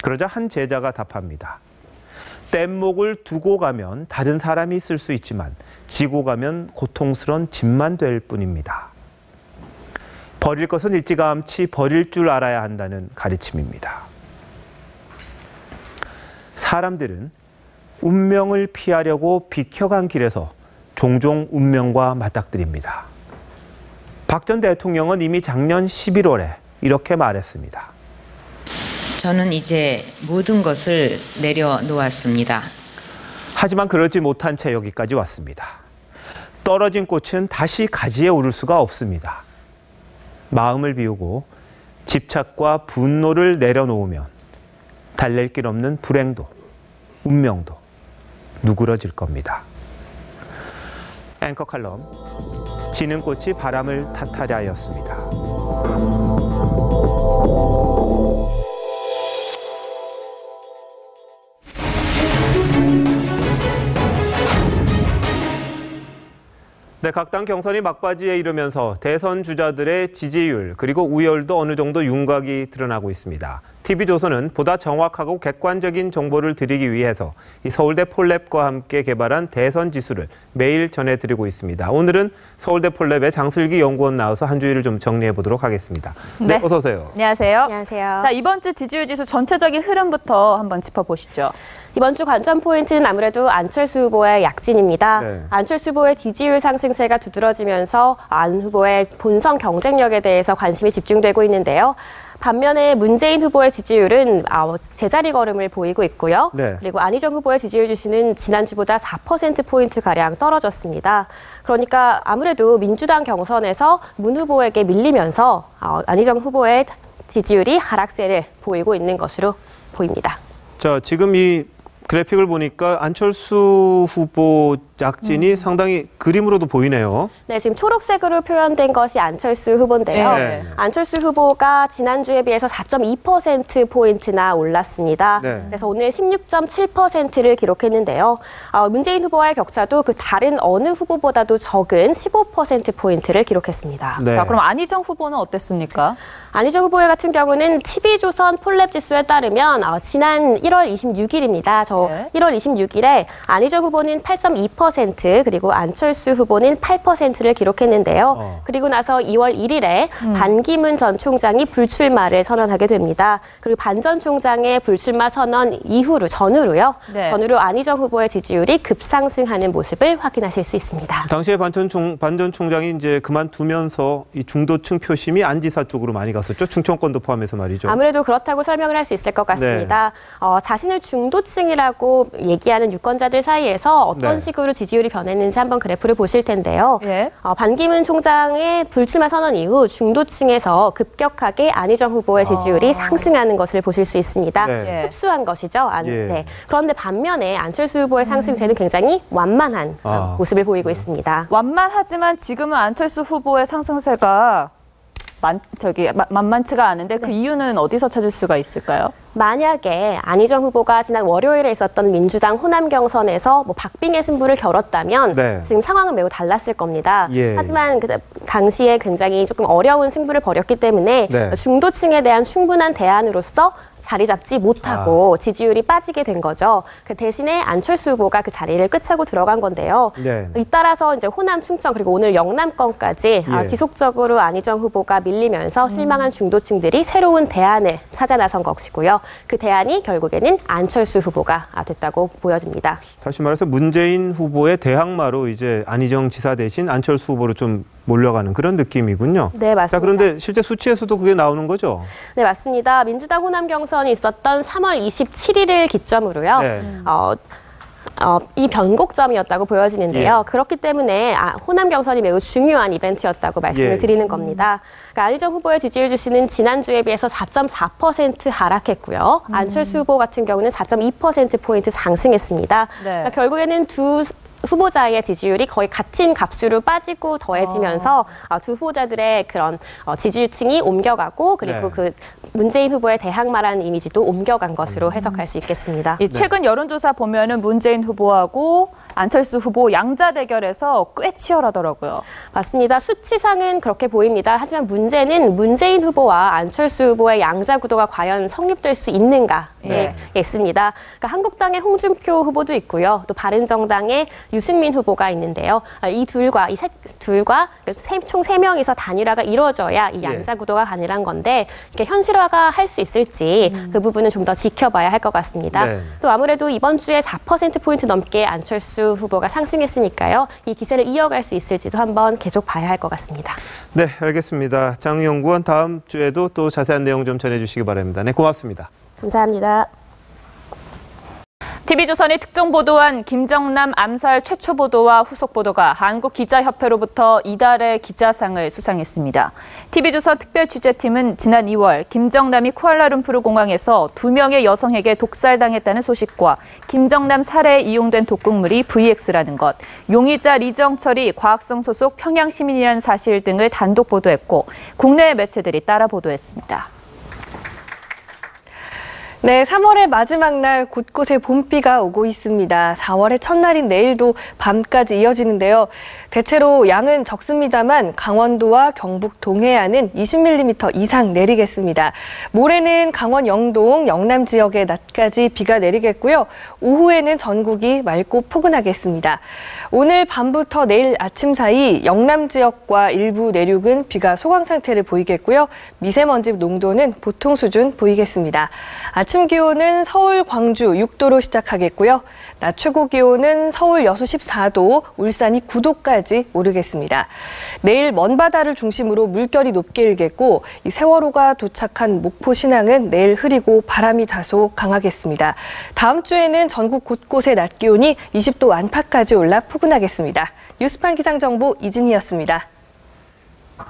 그러자 한 제자가 답합니다. 뗏목을 두고 가면 다른 사람이 쓸 수 있지만 지고 가면 고통스러운 짐만 될 뿐입니다. 버릴 것은 일찌감치 버릴 줄 알아야 한다는 가르침입니다. 사람들은 운명을 피하려고 비켜간 길에서 종종 운명과 맞닥뜨립니다. 박 전 대통령은 이미 작년 11월에 이렇게 말했습니다. 저는 이제 모든 것을 내려놓았습니다. 하지만 그러지 못한 채 여기까지 왔습니다. 떨어진 꽃은 다시 가지에 오를 수가 없습니다. 마음을 비우고 집착과 분노를 내려놓으면 달랠 길 없는 불행도 운명도 누그러질 겁니다. 앵커 칼럼, 지는 꽃이 바람을 탓하랴였습니다. 네, 각 당 경선이 막바지에 이르면서 대선 주자들의 지지율 그리고 우열도 어느 정도 윤곽이 드러나고 있습니다. TV조선은 보다 정확하고 객관적인 정보를 드리기 위해서 이 서울대 폴랩과 함께 개발한 대선 지수를 매일 전해드리고 있습니다. 오늘은 서울대 폴랩의 장슬기 연구원 나와서 한 주일을 좀 정리해 보도록 하겠습니다. 네, 어서 오세요. 안녕하세요. 안녕하세요. 자, 이번 주 지지율 지수 전체적인 흐름부터 한번 짚어보시죠. 이번 주 관전 포인트는 아무래도 안철수 후보의 약진입니다. 네. 안철수 후보의 지지율 상승세가 두드러지면서 안 후보의 본선 경쟁력에 대해서 관심이 집중되고 있는데요. 반면에 문재인 후보의 지지율은 제자리 걸음을 보이고 있고요. 네. 그리고 안희정 후보의 지지율 지수는 지난주보다 4%포인트가량 떨어졌습니다. 그러니까 아무래도 민주당 경선에서 문 후보에게 밀리면서 안희정 후보의 지지율이 하락세를 보이고 있는 것으로 보입니다. 자, 지금 이 그래픽을 보니까 안철수 후보 약진이 상당히 그림으로도 보이네요. 네, 지금 초록색으로 표현된 것이 안철수 후보인데요. 네. 안철수 후보가 지난주에 비해서 4.2%포인트나 올랐습니다. 네. 그래서 오늘 16.7%를 기록했는데요. 문재인 후보와의 격차도 그 다른 어느 후보보다도 적은 15%포인트를 기록했습니다. 네. 자, 그럼 안희정 후보는 어땠습니까? 안희정 후보 같은 경우는 TV조선 폴랩 지수에 따르면 지난 1월 26일입니다. 1월 26일에 안희정 후보는 8.2% 그리고 안철수 후보는 8%를 기록했는데요. 그리고 나서 2월 1일에 반기문 전 총장이 불출마를 선언하게 됩니다. 그리고 반 전 총장의 불출마 선언 전후로요. 네. 전후로 안희정 후보의 지지율이 급상승하는 모습을 확인하실 수 있습니다. 당시에 반 전 총장이 이제 그만두면서 이 중도층 표심이 안지사 쪽으로 많이 갔었죠. 충청권도 포함해서 말이죠. 아무래도 그렇다고 설명을 할 수 있을 것 같습니다. 네. 자신을 중도층이라고 얘기하는 유권자들 사이에서 어떤 네. 식으로 지지율이 변했는지 한번 그래프를 보실 텐데요. 예. 반기문 총장의 불출마 선언 이후 중도층에서 급격하게 안희정 후보의 지지율이 상승하는 것을 보실 수 있습니다. 네. 흡수한 것이죠. 예. 네. 그런데 반면에 안철수 후보의 상승세는 굉장히 완만한 모습을 보이고 있습니다. 완만하지만 지금은 안철수 후보의 상승세가 만만치가 않은데 그 이유는 어디서 찾을 수가 있을까요? 만약에 안희정 후보가 지난 월요일에 있었던 민주당 호남 경선에서 박빙의 승부를 겨뤘다면 네. 지금 상황은 매우 달랐을 겁니다. 예. 하지만 그 당시에 굉장히 조금 어려운 승부를 벌였기 때문에 네. 중도층에 대한 충분한 대안으로서 자리 잡지 못하고 지지율이 빠지게 된 거죠. 그 대신에 안철수 후보가 그 자리를 끄차고 들어간 건데요. 네. 잇따라서 이제 호남, 충청 그리고 오늘 영남권까지 예. 지속적으로 안희정 후보가 밀리면서 실망한 중도층들이 새로운 대안을 찾아 나선 것이고요. 그 대안이 결국에는 안철수 후보가 됐다고 보여집니다. 다시 말해서 문재인 후보의 대항마로 이제 안희정 지사 대신 안철수 후보로 좀 몰려가는 그런 느낌이군요. 네, 맞습니다. 자, 그런데 실제 수치에서도 그게 나오는 거죠? 네, 맞습니다. 민주당 호남 경선이 있었던 3월 27일을 기점으로요. 네. 이 변곡점이었다고 보여지는데요. 예. 그렇기 때문에 호남 경선이 매우 중요한 이벤트였다고 말씀을 예. 드리는 겁니다. 그러니까 안희정 후보의 지지율 주시는 지난주에 비해서 4.4% 하락했고요. 안철수 후보 같은 경우는 4.2%포인트 상승했습니다. 네. 그러니까 결국에는 두 후보자의 지지율이 거의 같은 값수로 빠지고 더해지면서 두 후보자들의 그런 지지층이 옮겨가고 그리고 네. 그 문재인 후보의 대항마라는 이미지도 옮겨간 것으로 해석할 수 있겠습니다. 최근 여론조사 보면은 문재인 후보하고 안철수 후보 양자 대결에서 꽤 치열하더라고요. 맞습니다. 수치상은 그렇게 보입니다. 하지만 문제는 문재인 후보와 안철수 후보의 양자 구도가 과연 성립될 수 있는가에 있습니다. 그러니까 한국당의 홍준표 후보도 있고요. 또 바른정당의 유승민 후보가 있는데요. 이 둘과 총 3명이서 단일화가 이루어져야 이 양자 구도가 가능한 건데 이게 현실화가 할 수 있을지 그 부분은 좀 더 지켜봐야 할 것 같습니다. 네. 또 아무래도 이번 주에 4%포인트 넘게 안철수 후보가 상승했으니까요. 이 기세를 이어갈 수 있을지도 한번 계속 봐야 할 것 같습니다. 네, 알겠습니다. 장 연구원 다음 주에도 또 자세한 내용 좀 전해주시기 바랍니다. 네, 고맙습니다. 감사합니다. TV조선이 특정 보도한 김정남 암살 최초 보도와 후속 보도가 한국기자협회로부터 이달의 기자상을 수상했습니다. TV조선 특별취재팀은 지난 2월 김정남이 쿠알라룸푸르 공항에서 2명의 여성에게 독살당했다는 소식과 김정남 살해에 이용된 독극물이 VX라는 것, 용의자 리정철이 과학성 소속 평양시민이라는 사실 등을 단독 보도했고 국내 매체들이 따라 보도했습니다. 네, 3월의 마지막 날 곳곳에 봄비가 오고 있습니다. 4월의 첫날인 내일도 밤까지 이어지는데요. 대체로 양은 적습니다만 강원도와 경북 동해안은 20mm 이상 내리겠습니다. 모레는 강원 영동, 영남 지역에 낮까지 비가 내리겠고요. 오후에는 전국이 맑고 포근하겠습니다. 오늘 밤부터 내일 아침 사이 영남 지역과 일부 내륙은 비가 소강 상태를 보이겠고요. 미세먼지 농도는 보통 수준 보이겠습니다. 아침 기온은 서울, 광주 6도로 시작하겠고요. 낮 최고 기온은 서울 여수 14도, 울산이 9도까지 오르겠습니다. 내일 먼 바다를 중심으로 물결이 높게 일겠고 이 세월호가 도착한 목포 신항은 내일 흐리고 바람이 다소 강하겠습니다. 다음 주에는 전국 곳곳의 낮 기온이 20도 안팎까지 올라 포근하겠습니다. 뉴스판 기상정보 이진희였습니다.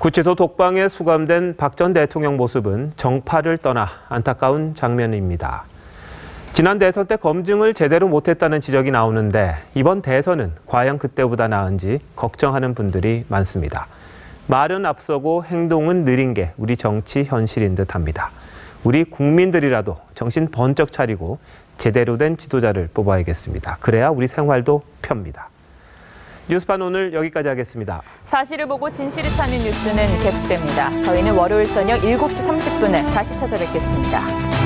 구치소 독방에 수감된 박 전 대통령 모습은 정파를 떠나 안타까운 장면입니다. 지난 대선 때 검증을 제대로 못했다는 지적이 나오는데 이번 대선은 과연 그때보다 나은지 걱정하는 분들이 많습니다. 말은 앞서고 행동은 느린 게 우리 정치 현실인 듯합니다. 우리 국민들이라도 정신 번쩍 차리고 제대로 된 지도자를 뽑아야겠습니다. 그래야 우리 생활도 펴니다. 뉴스판 오늘 여기까지 하겠습니다. 사실을 보고 진실을 찾는 뉴스는 계속됩니다. 저희는 월요일 저녁 7시 30분에 다시 찾아뵙겠습니다.